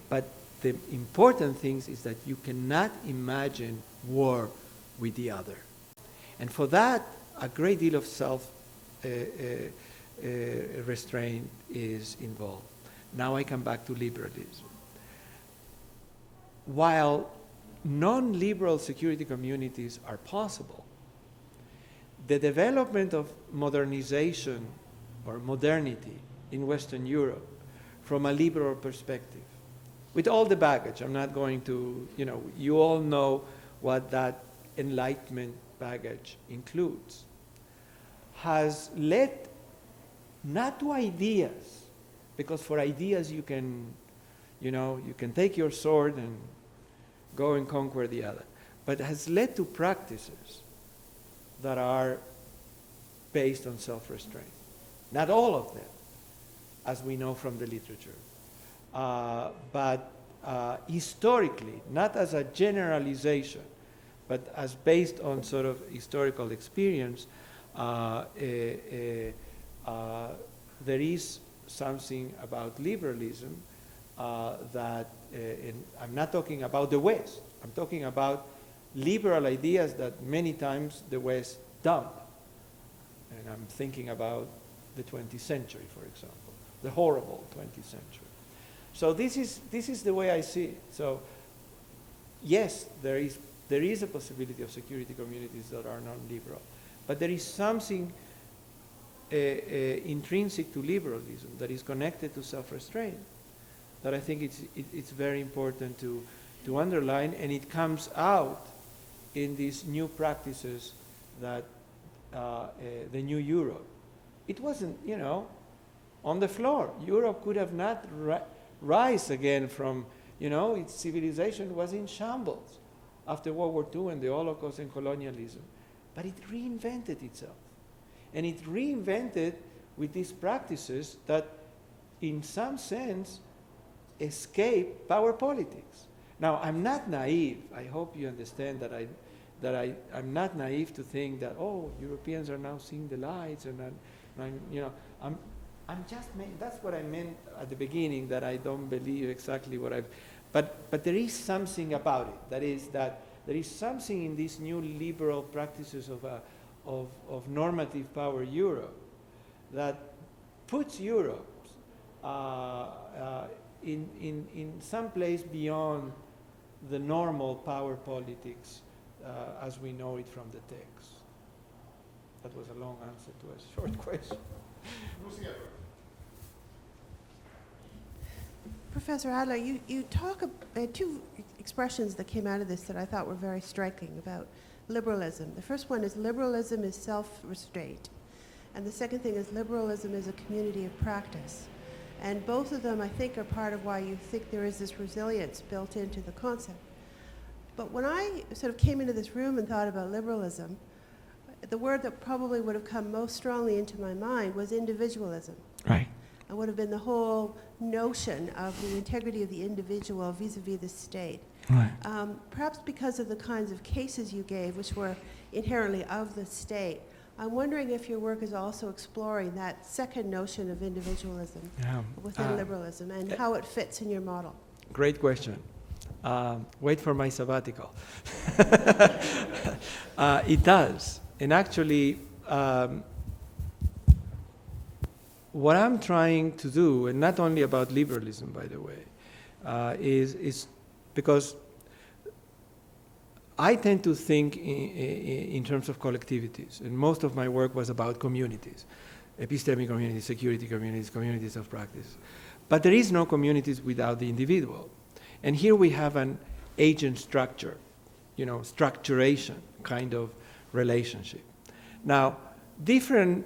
But the important thing is that you cannot imagine war with the other. And for that, a great deal of self-restraint is involved. Now I come back to liberalism. While non-liberal security communities are possible, the development of modernization or modernity in Western Europe from a liberal perspective, with all the baggage, I'm not going to, you all know what that Enlightenment baggage includes, has led not to ideas, because for ideas you can take your sword and go and conquer the other, but has led to practices that are based on self-restraint. Not all of them, as we know from the literature, but historically, not as a generalization, but as based on sort of historical experience, there is something about liberalism that, and I'm not talking about the West, I'm talking about liberal ideas that many times the West dumped. And I'm thinking about the 20th century, for example, the horrible 20th century. So this is the way I see it. So yes, there is a possibility of security communities that are non-liberal, but there is something intrinsic to liberalism that is connected to self-restraint that I think it's very important to underline, and it comes out in these new practices that the new Europe. It wasn't, on the floor. Europe could have not rise again from, its civilization was in shambles after World War II and the Holocaust and colonialism. But it reinvented itself. And it reinvented with these practices that, in some sense, escape power politics. Now, I'm not naive. I hope you understand that I'm not naive to think that, Europeans are now seeing the lights, and I'm just, that's what I meant at the beginning, that I don't believe exactly what but there is something about it. That is that there is something in these new liberal practices of normative power Europe that puts Europe in some place beyond the normal power politics as we know it from the text. That was a long answer to a short question. Professor Adler, you talk about two expressions that came out of this that I thought were very striking about liberalism. The first one is liberalism is self-restraint. And the second thing is liberalism is a community of practice. And both of them, I think, are part of why you think there is this resilience built into the concept. But when I sort of came into this room and thought about liberalism, the word that probably would have come most strongly into my mind was individualism. Right. It would have been the whole notion of the integrity of the individual vis-a-vis the state. Right. Perhaps because of the kinds of cases you gave, which were inherently of the state. I'm wondering if your work is also exploring that second notion of individualism within liberalism and how it fits in your model. Great question. Wait for my sabbatical. It does. And actually, what I'm trying to do, and not only about liberalism, by the way, is because I tend to think in terms of collectivities, and most of my work was about communities, epistemic communities, security communities, communities of practice. But there is no communities without the individual. And here we have an agent structure, structuration kind of relationship. Now, different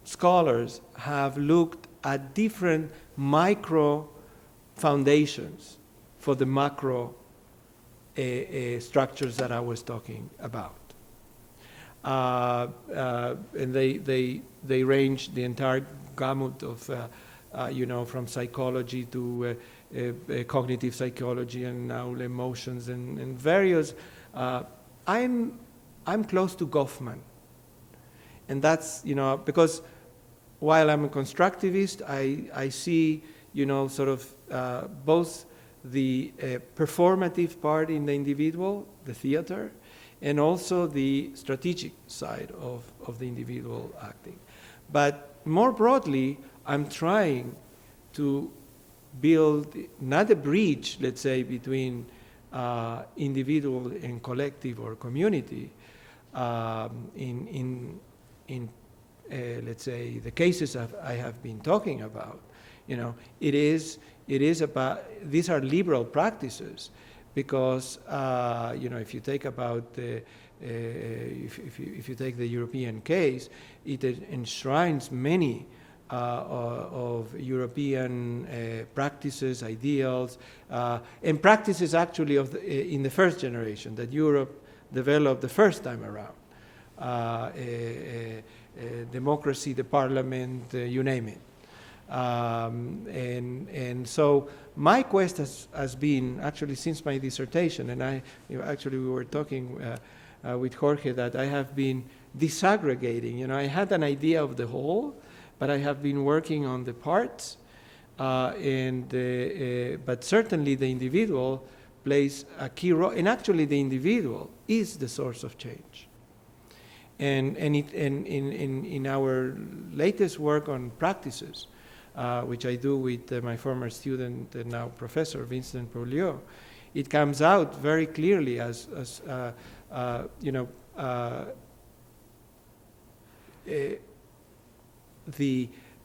scholars have looked at different micro foundations for the macro structures that I was talking about. And they range the entire gamut of, from psychology to cognitive psychology and now emotions and various. I'm close to Goffman. And that's, because while I'm a constructivist, I see, sort of both the performative part in the individual, the theater, and also the strategic side of the individual acting. But more broadly, I'm trying to build not a bridge, let's say, between individual and collective or community in let's say, the cases I have been talking about. It is about, these are liberal practices because, if you take about if you take the European case, it enshrines many of European practices, ideals, and practices actually in the first generation that Europe developed the first time around. Democracy, the parliament, you name it. And so my quest has been, actually since my dissertation, and actually we were talking with Jorge that I have been disaggregating. I had an idea of the whole, but I have been working on the parts, but certainly the individual plays a key role, and actually the individual is the source of change. And in our latest work on practices, which I do with my former student and now professor, Vincent Pouliot, it comes out very clearly as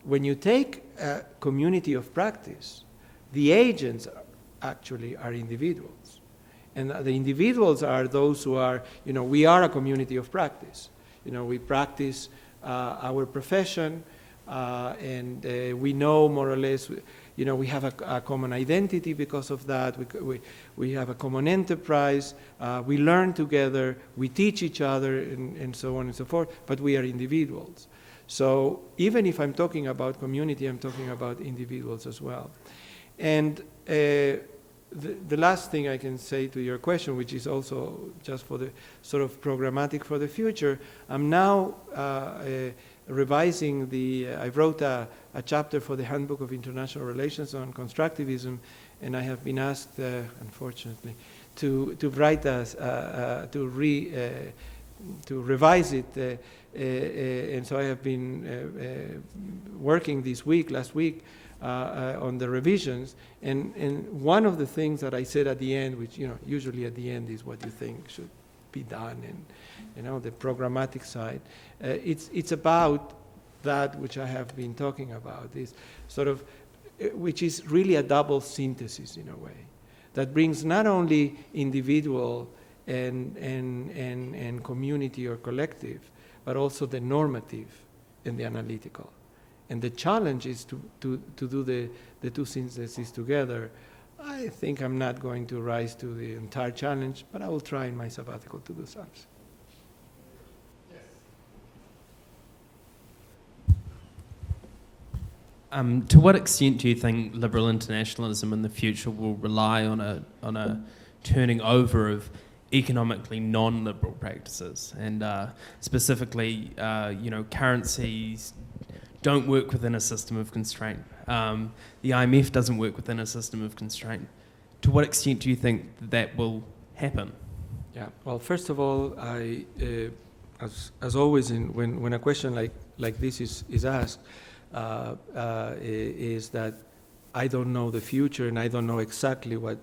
when you take a community of practice, the agents actually are individuals. And the individuals are those who are, we are a community of practice. We practice our profession, and we know more or less, we have a common identity because of that. We have a common enterprise. We learn together. We teach each other, and so on and so forth. But we are individuals. So even if I'm talking about community, I'm talking about individuals as well. And the last thing I can say to your question, which is also just for the sort of programmatic for the future, I'm now revising I wrote a chapter for the Handbook of International Relations on Constructivism, and I have been asked, unfortunately, to write to revise it, and so I have been working last week, on the revisions, and one of the things that I said at the end, which usually at the end is what you think should be done, and the programmatic side, it's about that which I have been talking about, is sort of, which is really a double synthesis in a way, that brings not only individual and community or collective, but also the normative and the analytical. And the challenge is to do the two syntheses together. I think I'm not going to rise to the entire challenge, but I will try in my sabbatical to do something. To what extent do you think liberal internationalism in the future will rely on a turning over of economically non-liberal practices, and specifically, currencies don't work within a system of constraint. The IMF doesn't work within a system of constraint. To what extent do you think that will happen? Yeah. Well, first of all, I, as always, when a question like this is asked, is that I don't know the future and I don't know exactly what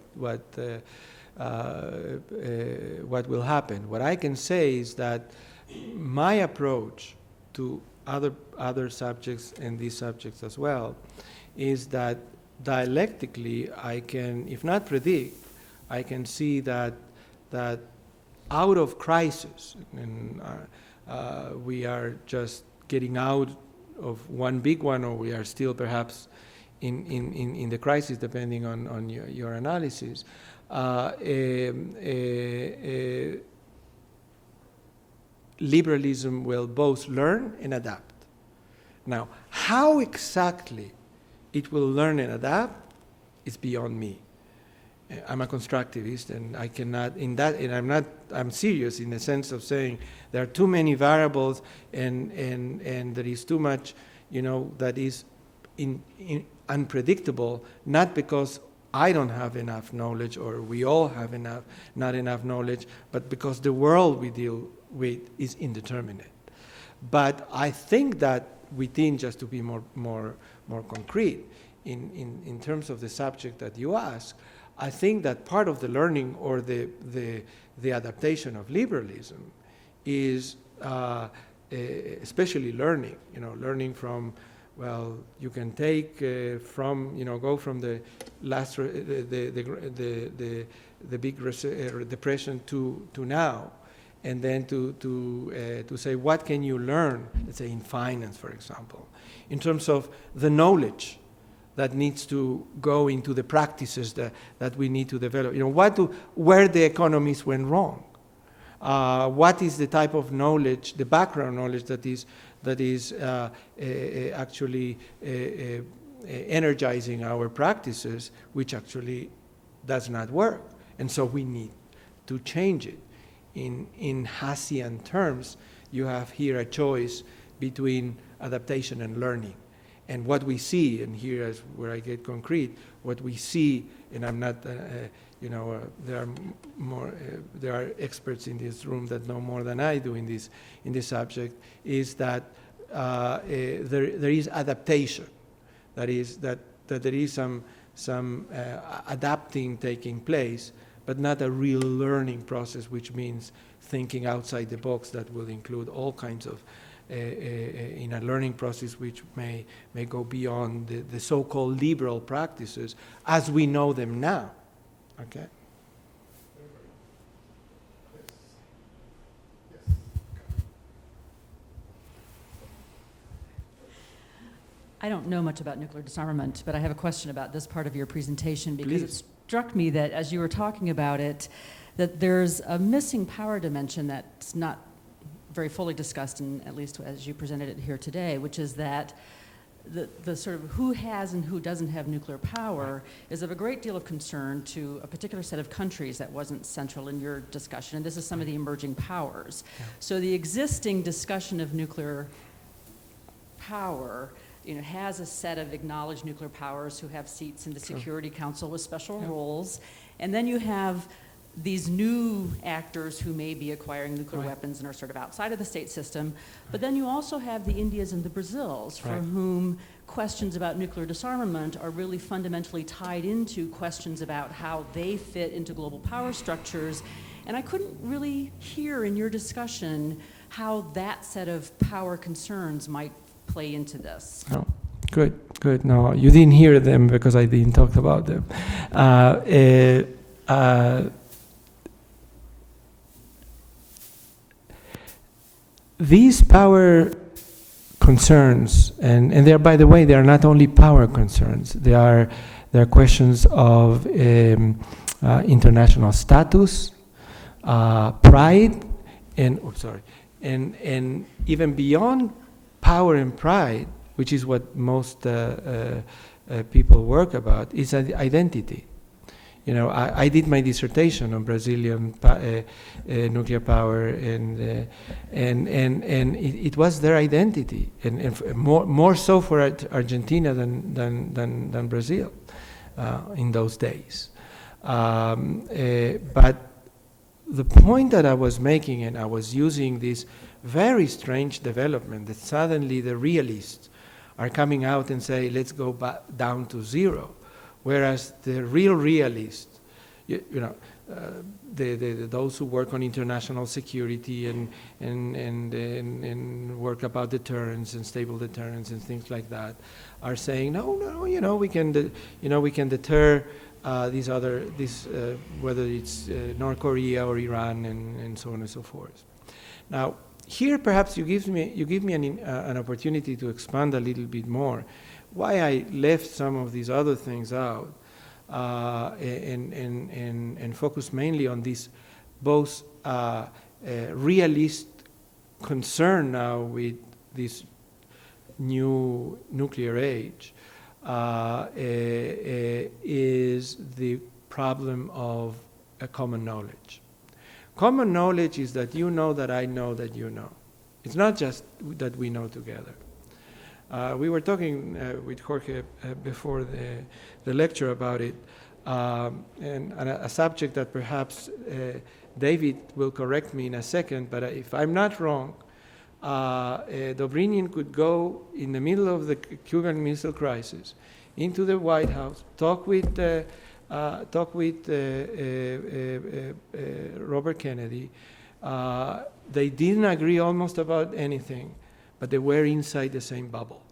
will happen. What I can say is that my approach to other subjects and these subjects as well is that dialectically I can, if not predict, I can see that out of crisis, and we are just getting out of one big one, or we are still perhaps in the crisis, depending on your analysis. Liberalism will both learn and adapt. Now, how exactly it will learn and adapt is beyond me. I'm a constructivist, and I cannot, and I'm serious in the sense of saying there are too many variables, and there is too much, that is unpredictable, not because I don't have enough knowledge or we all have not enough knowledge, but because the world we deal with is indeterminate. But I think that within, just to be more concrete, in terms of the subject that you ask, I think that part of the learning or the adaptation of liberalism is especially learning from, well, you can take go from the last the big depression to now, and then to say what can you learn, let's say in finance, for example, in terms of the knowledge that needs to go into the practices that we need to develop. Where the economies went wrong. What is the type of knowledge, the background knowledge that is actually energizing our practices, which actually does not work. And so we need to change it. In Hassian terms, you have here a choice between adaptation and learning. And what we see, and here is where I get concrete, what we see, and I'm not, there are experts in this room that know more than I do in this subject, is that there is adaptation. That is that there is some adapting taking place, but not a real learning process, which means thinking outside the box that will include all kinds of in a learning process which may go beyond the so-called liberal practices as we know them now. Okay. I don't know much about nuclear disarmament, but I have a question about this part of your presentation, because Please. it struck me that as you were talking about it, that there's a missing power dimension that's not very fully discussed, and at least as you presented it here today, which is that the sort of who has and who doesn't have nuclear power is of a great deal of concern to a particular set of countries that wasn't central in your discussion, and this is some of the emerging powers. Yeah. So the existing discussion of nuclear power, has a set of acknowledged nuclear powers who have seats in the Security Council with special roles, and then you have these new actors who may be acquiring nuclear weapons and are sort of outside of the state system. But then you also have the Indias and the Brazils, for whom questions about nuclear disarmament are really fundamentally tied into questions about how they fit into global power structures. And I couldn't really hear in your discussion how that set of power concerns might play into this. Oh, good. No, you didn't hear them because I didn't talk about them. These power concerns, and they are, by the way, they are not only power concerns. They are questions of international status, pride, and even beyond power and pride, which is what most people work about, is identity. I did my dissertation on Brazilian nuclear power, and it was their identity, and more so for Argentina than Brazil in those days. But the point that I was making, and I was using this very strange development that suddenly the realists are coming out and say, let's go back down to zero. Whereas the real realists, those who work on international security and work about deterrence and stable deterrence and things like that, are saying no, we can deter whether it's North Korea or Iran and so on and so forth. Now here perhaps you give me an opportunity to expand a little bit more. Why I left some of these other things out and focus mainly on this both realist concern now with this new nuclear age is the problem of a common knowledge. Common knowledge is that you know that I know that you know. It's not just that we know together. We were talking with Jorge before the lecture about it, and a subject that perhaps David will correct me in a second, but if I'm not wrong, Dobrynin could go in the middle of the Cuban Missile Crisis into the White House, talk with Robert Kennedy. They didn't agree almost about anything, but they were inside the same bubble.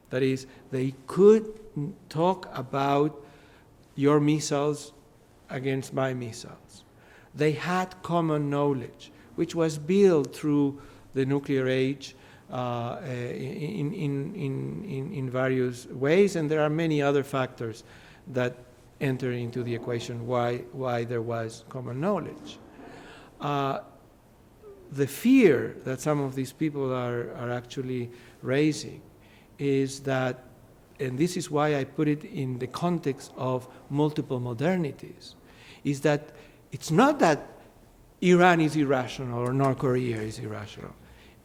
That is, they could talk about your missiles against my missiles. They had common knowledge, which was built through the nuclear age in various ways, and there are many other factors that enter into the equation why there was common knowledge. The fear that some of these people are actually raising is that and this is why I put it in the context of multiple modernities, is that it's not that Iran is irrational or North Korea is irrational.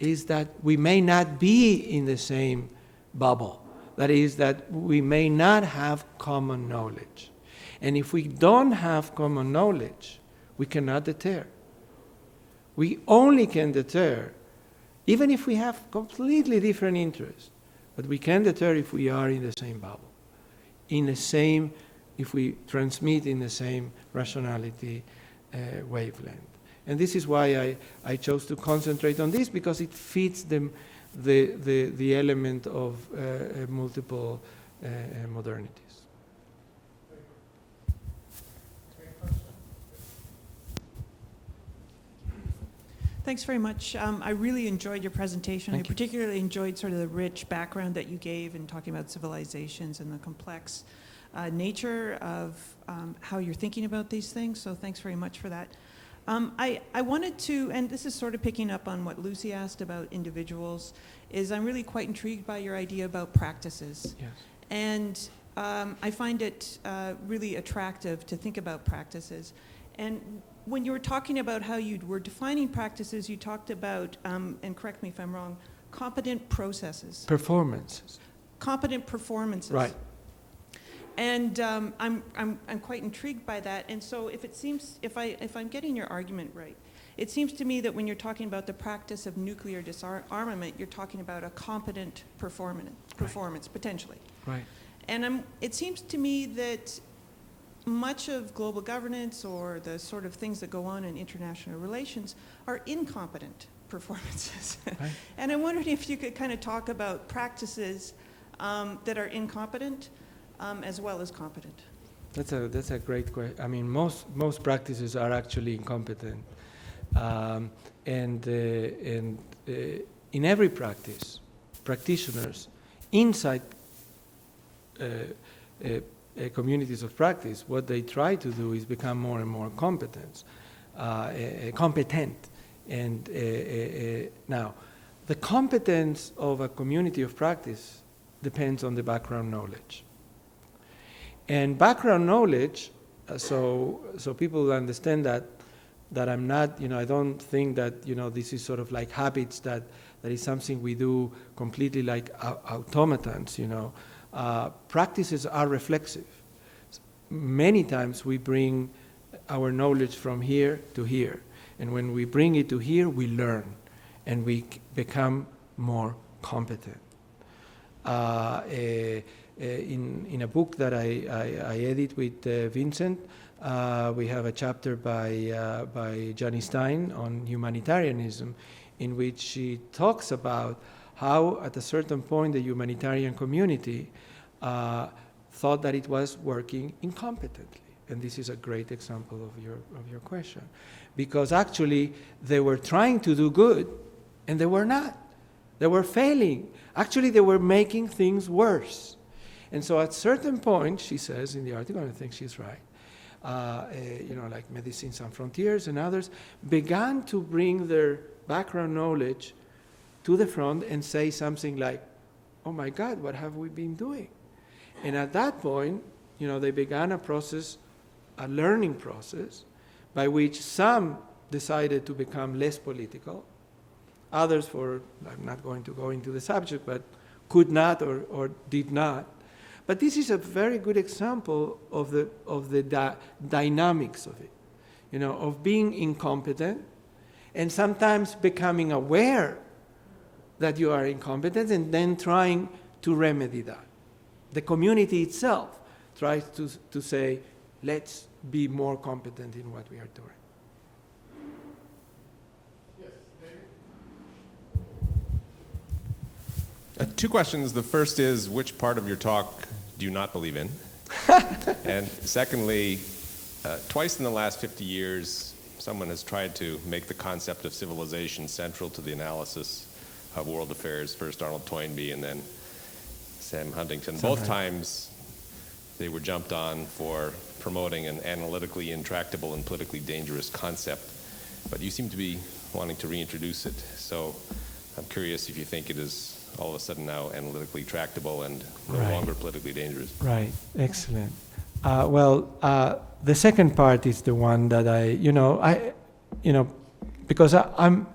It is that we may not be in the same bubble. That is, that we may not have common knowledge. And if we don't have common knowledge, we cannot deter. We only can deter, even if we have completely different interests, but we can deter if we are in the same bubble, if we transmit in the same rationality wavelength. And this is why I chose to concentrate on this, because it fits the element of multiple modernities. Thanks very much. I really enjoyed your presentation. Thank you. I particularly enjoyed sort of the rich background that you gave in talking about civilizations and the complex nature of how you're thinking about these things. So thanks very much for that. I wanted to, and this is sort of picking up on what Lucy asked about individuals, is I'm really quite intrigued by your idea about practices. Yes. And I find it really attractive to think about practices. And when you were talking about how you were defining practices, you talked about, and correct me if I'm wrong, competent processes. Performances. Competent performances. Right. And I'm quite intrigued by that. And so if I'm getting your argument right, it seems to me that when you're talking about the practice of nuclear disarmament, you're talking about a competent performance, potentially. Right. And it seems to me that much of global governance or the sort of things that go on in international relations are incompetent performances. Right. And I'm wondering if you could kind of talk about practices that are incompetent as well as competent. That's a great question. I mean, most practices are actually incompetent, and in every practice, practitioners inside communities of practice, what they try to do is become more and more competent. And now, the competence of a community of practice depends on the background knowledge. And background knowledge, so people understand that I'm not, I don't think that, this is sort of like habits that is something we do completely like automatons, Practices are reflexive. Many times we bring our knowledge from here to here. And when we bring it to here, we learn and we become more competent. In a book that I edit with Vincent, we have a chapter by Johnny Stein on humanitarianism, in which she talks about how at a certain point the humanitarian community thought that it was working incompetently. And this is a great example of your question. Because actually they were trying to do good and they were not. They were failing. Actually they were making things worse. And so at a certain point, she says in the article, and I think she's right, like Medicine Sans Frontières and others, began to bring their background knowledge to the front and say something like, oh my God, what have we been doing? And at that point, they began a learning process, by which some decided to become less political, others, I'm not going to go into the subject, but could not or did not. But this is a very good example of the dynamics of it, of being incompetent and sometimes becoming aware that you are incompetent and then trying to remedy that. The community itself tries to say, let's be more competent in what we are doing. Yes, David? Two questions. The first is, which part of your talk do you not believe in? And secondly, twice in the last 50 years, someone has tried to make the concept of civilization central to the analysis of world affairs. First Arnold Toynbee and then Sam Huntington. Both times they were jumped on for promoting an analytically intractable and politically dangerous concept. But you seem to be wanting to reintroduce it. So I'm curious if you think it is all of a sudden now analytically tractable and no Right. longer politically dangerous? Right, excellent. The second part is the one that because I'm,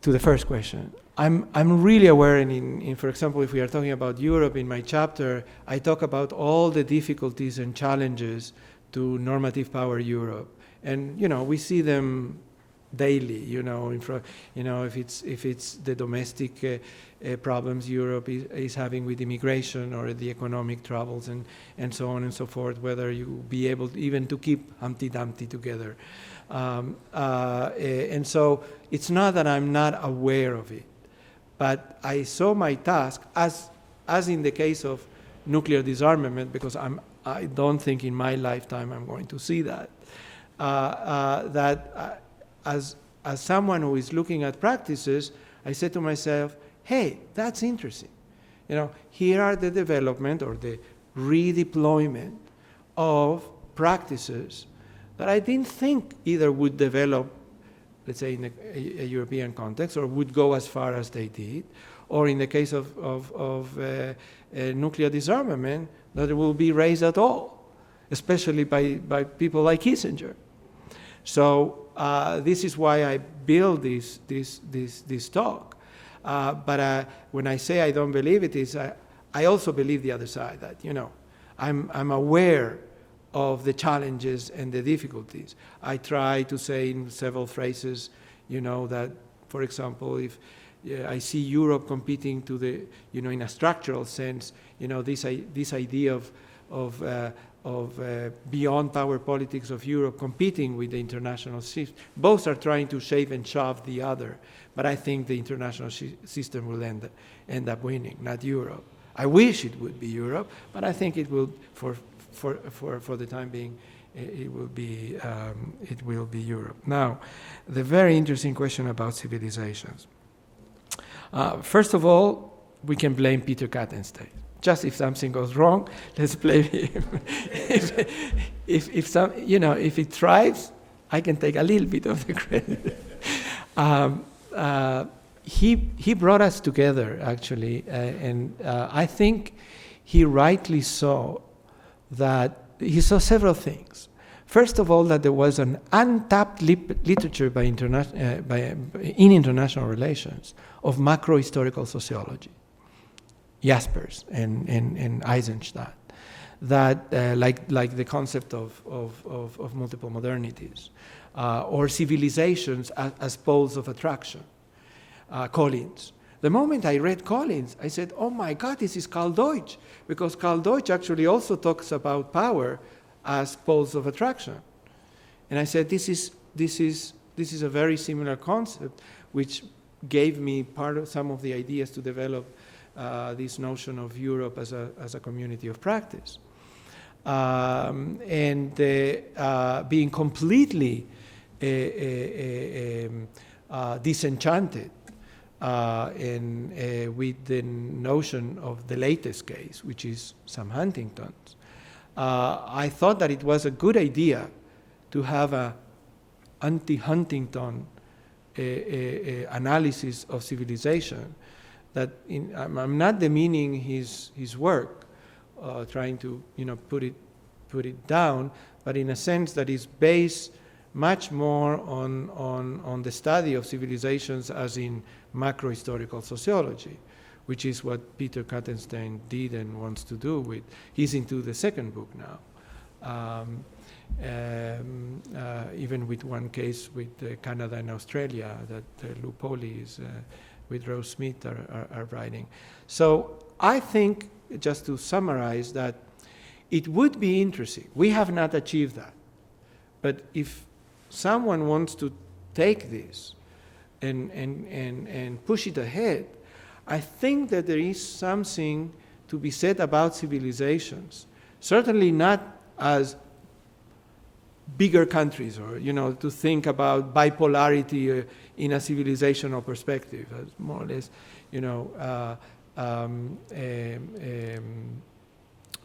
to the first question, I'm really aware, in, for example, if we are talking about Europe, in my chapter, I talk about all the difficulties and challenges to normative power Europe. And, we see them daily, if it's the domestic problems Europe is having with immigration or the economic troubles and so on and so forth, whether you be able even to keep Humpty Dumpty together. And so it's not that I'm not aware of it, but I saw my task, as in the case of nuclear disarmament, because I don't think in my lifetime I'm going to see that, as someone who is looking at practices, I said to myself, hey, that's interesting. Here are the development or the redeployment of practices that I didn't think either would develop, let's say, in a European context, or would go as far as they did, or in the case of nuclear disarmament, that it will be raised at all, especially by people like Kissinger. So this is why I build this talk. But when I say I don't believe it, I also believe the other side, that I'm aware of the challenges and the difficulties. I try to say in several phrases, that, for example, if I see Europe competing to the, in a structural sense, this idea of beyond power politics of Europe competing with the international system. Both are trying to shave and shove the other, but I think the international system will end up winning, not Europe. I wish it would be Europe, but I think it will, for the time being, it will be Europe. Now, the very interesting question about civilizations. First of all, we can blame Peter Kattenstein. Just if something goes wrong, let's blame him. If it thrives, I can take a little bit of the credit. He brought us together, actually, and I think he rightly saw that he saw several things. First of all, that there was an untapped literature in international relations of macro-historical sociology. Jaspers and Eisenstadt, that like the concept of multiple modernities, or civilizations as poles of attraction. Collins. The moment I read Collins, I said, "Oh my God, this is Karl Deutsch," because Karl Deutsch actually also talks about power as poles of attraction, and I said, "This is a very similar concept," which gave me some of the ideas to develop this notion of Europe as a community of practice, and being completely disenchanted with the notion of the latest case, which is Sam Huntington's. I thought that it was a good idea to have an anti-Huntington analysis of civilization. That I'm not demeaning his work, trying to put it down, but in a sense that is based much more on the study of civilizations as in macro-historical sociology, which is what Peter Kattenstein did and wants to do he's into the second book now. Even with one case with Canada and Australia that Lou Poli is with Rose Smith are writing. So I think, just to summarize, that it would be interesting. We have not achieved that. But if someone wants to take this and push it ahead, I think that there is something to be said about civilizations. Certainly not as bigger countries, or to think about bipolarity in a civilizational perspective, as more or less,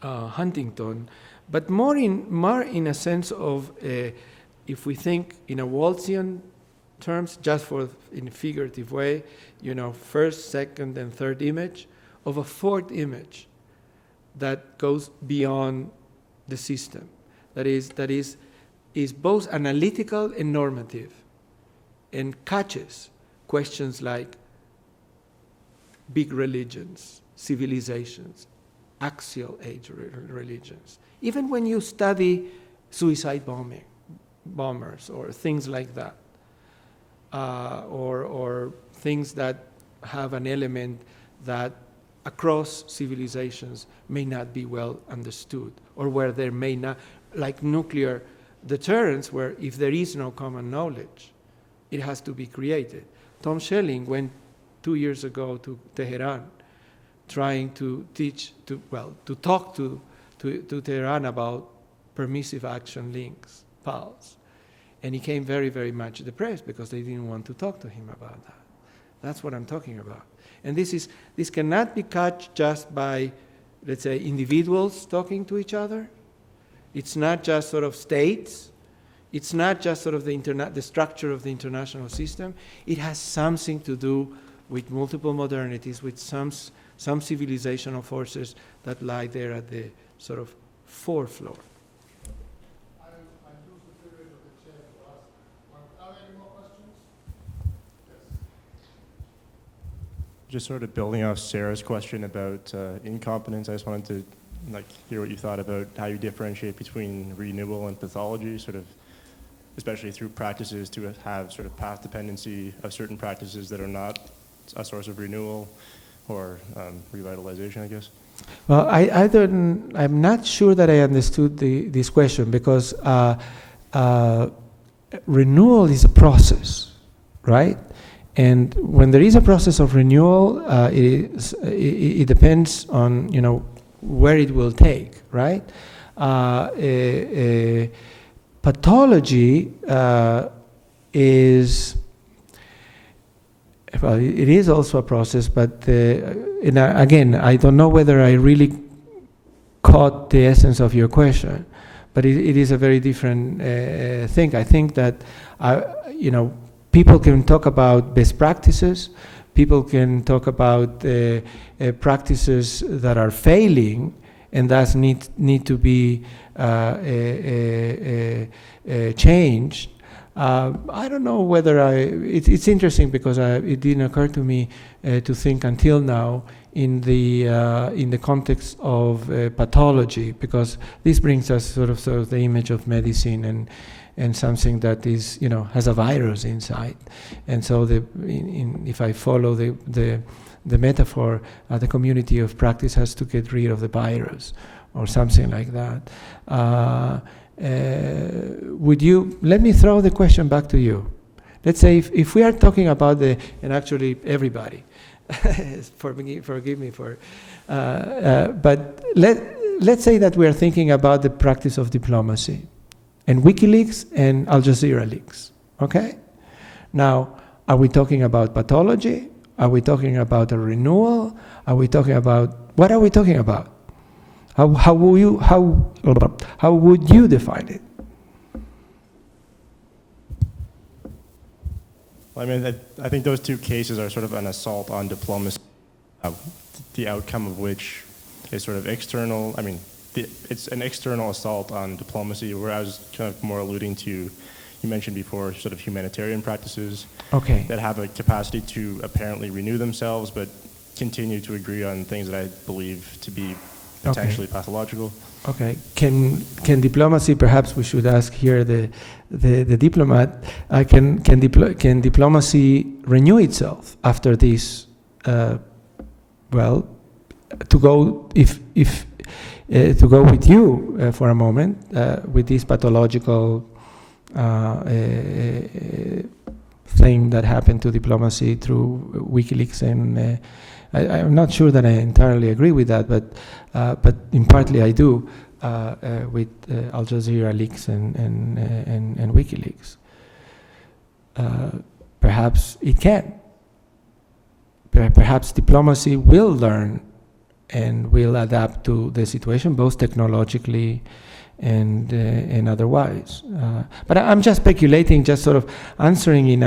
Huntington, but more in a sense of if we think in a Waltzian terms, just for in a figurative way, first, second, and third image, of a fourth image that goes beyond the system. That is both analytical and normative, and catches questions like big religions, civilizations, axial age religions. Even when you study suicide bombers or things like that, or things that have an element that across civilizations may not be well understood, or where there may not, like nuclear deterrence, where if there is no common knowledge, it has to be created. Tom Schelling went 2 years ago to Tehran, trying to talk to Tehran about permissive action links, PALs. And he came very, very much depressed because they didn't want to talk to him about that. That's what I'm talking about. And this cannot be caught just by, let's say, individuals talking to each other. It's not just sort of states. It's not just sort of the structure of the international system. It has something to do with multiple modernities, with some civilizational forces that lie there at the sort of fourth floor. Just sort of building off Sarah's question about incompetence, I just wanted to hear what you thought about how you differentiate between renewal and pathology, sort of, especially through practices to have sort of path dependency of certain practices that are not a source of renewal or revitalization, I guess. Well, I'm not sure that I understood this question, because renewal is a process, right? And when there is a process of renewal, it depends on where it will take, right? Pathology is, well, it is also a process, but again, I don't know whether I really caught the essence of your question, but it is a very different thing. I think that people can talk about best practices. People can talk about practices that are failing and thus need to be changed. I don't know whether it's interesting, because it didn't occur to me to think until now in the context of pathology, because this brings us sort of the image of medicine and something that is, has a virus inside. And so if I follow the metaphor, the community of practice has to get rid of the virus or something like that. Let me throw the question back to you. Let's say if we are talking about and actually everybody, forgive me for, but let's say that we are thinking about the practice of diplomacy, and WikiLeaks and Al Jazeera leaks, okay? Now, are we talking about pathology? Are we talking about a renewal? Are we talking about, what are we talking about? How would you define it? Well, I think those two cases are sort of an assault on diplomacy, the outcome of which is sort of external. It's an external assault on diplomacy, where I was kind of more alluding to, you mentioned before, sort of humanitarian practices that have a capacity to apparently renew themselves, but continue to agree on things that I believe to be potentially pathological. Okay. Can diplomacy, perhaps we should ask here the diplomat, can diplomacy renew itself after this? To go to go with you for a moment with this pathological thing that happened to diplomacy through WikiLeaks, and I'm not sure that I entirely agree with that, but in partly I do with Al Jazeera leaks and WikiLeaks. Perhaps it can. Perhaps diplomacy will learn and will adapt to the situation, both technologically and otherwise. But I'm just speculating, just sort of answering in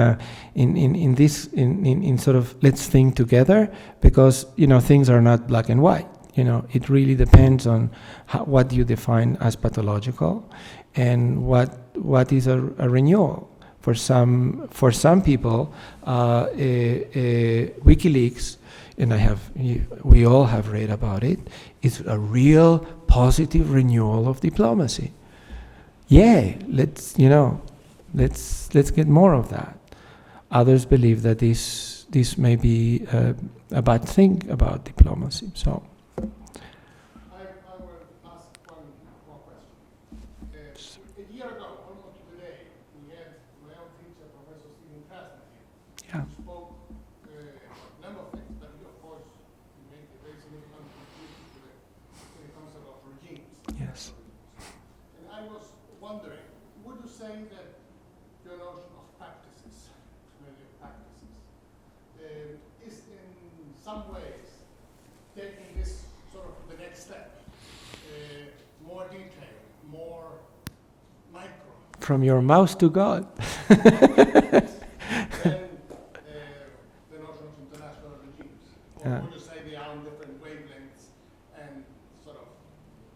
sort of let's think together, because things are not black and white. It really depends on what you define as pathological, and what is a renewal. For some people, WikiLeaks, and we all have read about it, is a real positive renewal of diplomacy. Yeah, let's get more of that. Others believe that this may be a bad thing about diplomacy. So. I will ask one more question. A year ago, almost today, we had my own teacher, Professor Stephen Krasner, Yeah. who spoke a number of things, but he, of course, made a very significant contribution to the concept of regimes. Yes. And I was wondering, would you say that your notion of practices, mainly practices, is in some ways taking this sort of the next step, more detailed, more micro, From your mouse to God. than the notion of international regimes? Or would you say they are on different wavelengths and sort of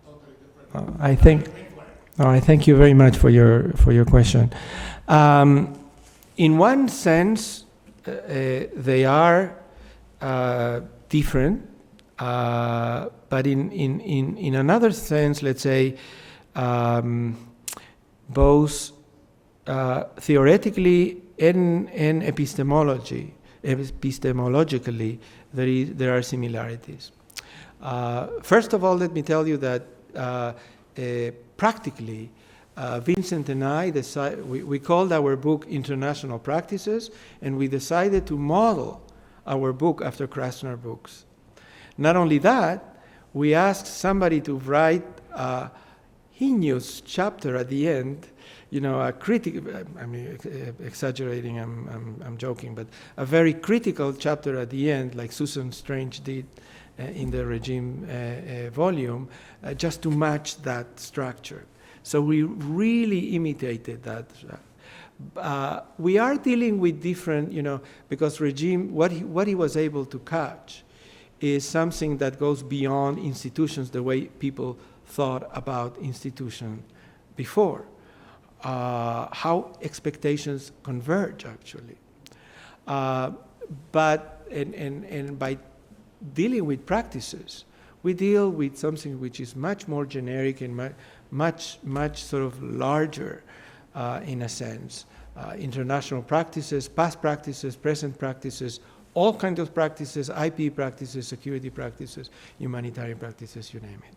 totally different? I think. No, I thank you very much for your question. In one sense, they are different, but in another sense, let's say, both theoretically and epistemologically, there are similarities. First of all, let me tell you that practically, Vincent and I we called our book International Practices, and we decided to model our book after Krasner books. Not only that, we asked somebody to write a heinous chapter at the end, a critical, exaggerating, I'm joking, but a very critical chapter at the end, like Susan Strange did in the regime volume, just to match that structure. So we really imitated that. We are dealing with different, because regime, what he was able to catch is something that goes beyond institutions, the way people thought about institutions before. How expectations converge, actually. But by dealing with practices, we deal with something which is much more generic and much sort of larger in a sense. International practices, past practices, present practices, all kinds of practices, IP practices, security practices, humanitarian practices, you name it.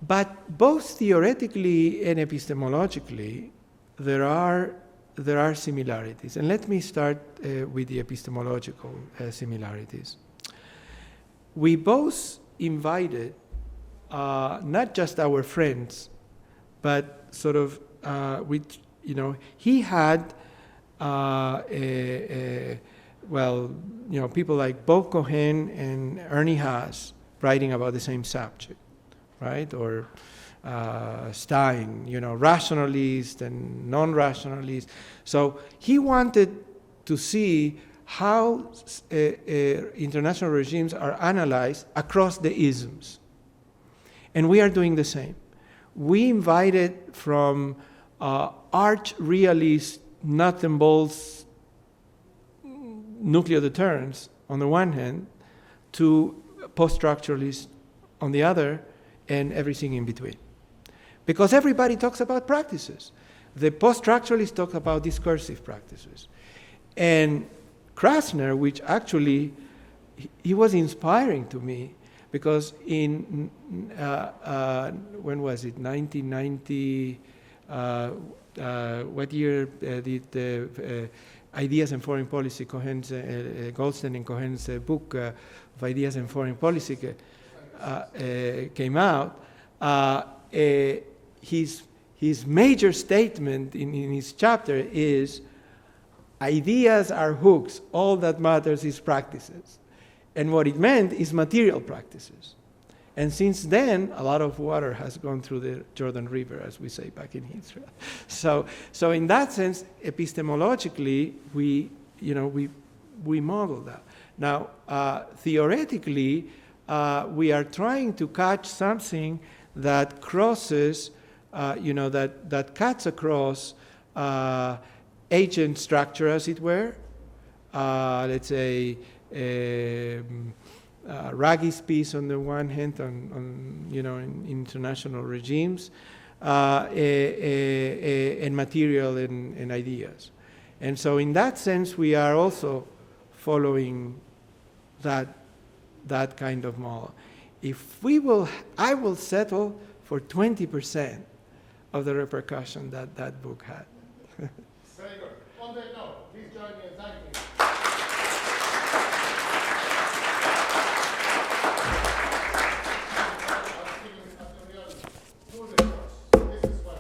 But both theoretically and epistemologically, there are similarities. And let me start with the epistemological similarities. We both invited not just our friends, but sort of he had people like Bob Cohen and Ernie Haas writing about the same subject, right? Or Stein, rationalist and non-rationalist. So he wanted to see how international regimes are analyzed across the isms. And we are doing the same. We invited from arch-realist, nuts and bolts nuclear deterrence on the one hand, to post-structuralists on the other, and everything in between. Because everybody talks about practices. The post-structuralists talk about discursive practices. And Krasner, which actually, he was inspiring to me, because in, when was it, 1990, what year did the Ideas and Foreign Policy, Goldstein and Cohen's book of Ideas and Foreign Policy came out, his major statement in his chapter is, ideas are hooks, all that matters is practices. And what it meant is material practices. And since then, a lot of water has gone through the Jordan River, as we say back in Israel. So in that sense, epistemologically, we model that. Now, theoretically, we are trying to catch something that crosses, that cuts across agent structure, as it were. Let's say Ragi's piece on the one hand, on in international regimes, and material and ideas. And so in that sense, we are also following that kind of model. I will settle for 20% of the repercussion that book had. Very good. On that note, please join me in thanking you. This is what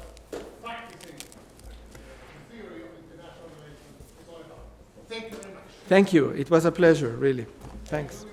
practicing the theory of international relations is all about. Thank you very much. Thank you. It was a pleasure, really. Thanks.